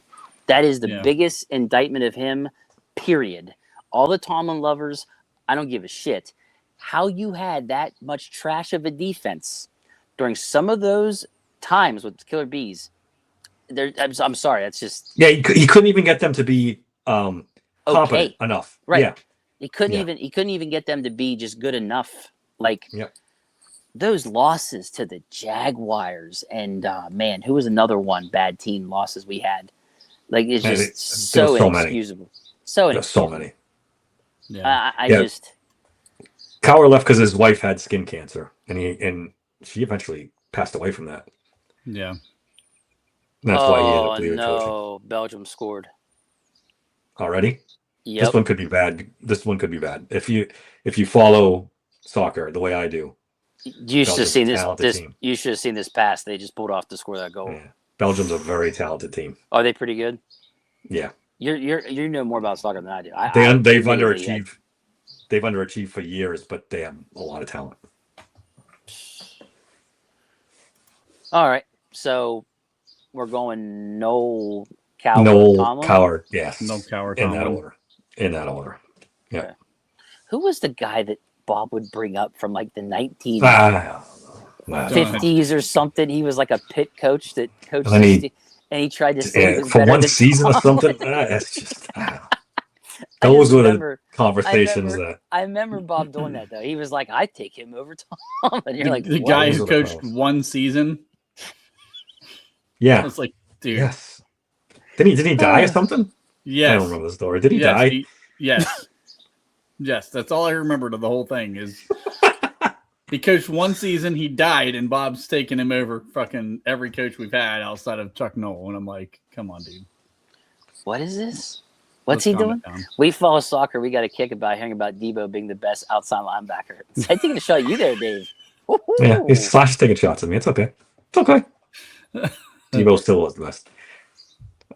[SPEAKER 4] That is the biggest indictment of him, period. All the Tomlin lovers, I don't give a shit. How you had that much trash of a defense during some of those times with the Killer Bees, I'm sorry, that's just...
[SPEAKER 2] Yeah, he couldn't even get them to be competent enough.
[SPEAKER 4] Right.
[SPEAKER 2] Yeah.
[SPEAKER 4] He couldn't even get them to be just good enough. Like those losses to the Jaguars and man, who was another one bad team losses we had? Like it's just so inexcusable. So
[SPEAKER 2] many.
[SPEAKER 4] Yeah. I just
[SPEAKER 2] Cowher left because his wife had skin cancer, and she eventually passed away from that.
[SPEAKER 3] Yeah.
[SPEAKER 2] That's why he ended up leaving coaching.
[SPEAKER 4] Belgium scored
[SPEAKER 2] already.
[SPEAKER 4] Yep.
[SPEAKER 2] This one could be bad. If you follow soccer the way I do,
[SPEAKER 4] you should have seen this. You should have seen this pass. They just pulled off to score that goal.
[SPEAKER 2] Yeah. Belgium's a very talented team.
[SPEAKER 4] Are they pretty good?
[SPEAKER 2] Yeah.
[SPEAKER 4] You know more about soccer than I do.
[SPEAKER 2] They've underachieved. They've underachieved for years, but they have a lot of talent.
[SPEAKER 4] All right, so we're going Noel
[SPEAKER 2] Cowher, yes.
[SPEAKER 3] No Cowher.
[SPEAKER 2] In that order. Yeah.
[SPEAKER 4] Okay. Who was the guy that Bob would bring up from like the 1950s or something? He was like a pit coach that coached, and he tried to say he was
[SPEAKER 2] for
[SPEAKER 4] better
[SPEAKER 2] one
[SPEAKER 4] than
[SPEAKER 2] season
[SPEAKER 4] Tom.
[SPEAKER 2] or something. That's just those were the conversations.
[SPEAKER 4] I remember Bob doing that though. He was like, "I take him over Tom," and you're like,
[SPEAKER 3] the guy who coached one season.
[SPEAKER 2] Yeah,
[SPEAKER 3] it's like, dude.
[SPEAKER 2] Yes. Did he die or something?
[SPEAKER 3] Yes.
[SPEAKER 2] I don't remember the story. Did he die?
[SPEAKER 3] Yes. Yes. That's all I remembered of the whole thing is he coached one season, he died, and Bob's taking him over fucking every coach we've had outside of Chuck Noll. And I'm like, come on, dude.
[SPEAKER 4] What is this? What's he doing? We follow soccer. We got a kick about hearing about Debo being the best outside linebacker. I taking a shot at you there, Dave. Woo-hoo.
[SPEAKER 2] Yeah, he's taking shots at me. It's okay. It's okay. Debo still was the best.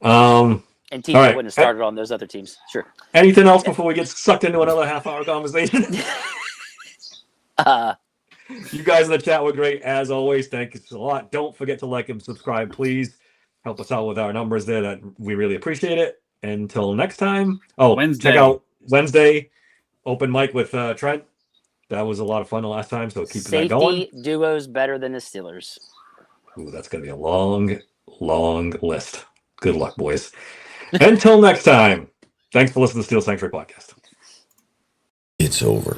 [SPEAKER 4] And TJ wouldn't have started on those other teams. Sure.
[SPEAKER 2] Anything else before we get sucked into another half-hour conversation? You guys in the chat were great, as always. Thank you a lot. Don't forget to like and subscribe, please. Help us out with our numbers there. That we really appreciate it. Until next time. Check out Wednesday open mic with Trent. That was a lot of fun the last time, so keep that going.
[SPEAKER 4] Safety duos better than the Steelers.
[SPEAKER 2] Ooh, that's going to be a long, long list. Good luck, boys. Until next time, thanks for listening to Steel Sanctuary Podcast.
[SPEAKER 5] It's over.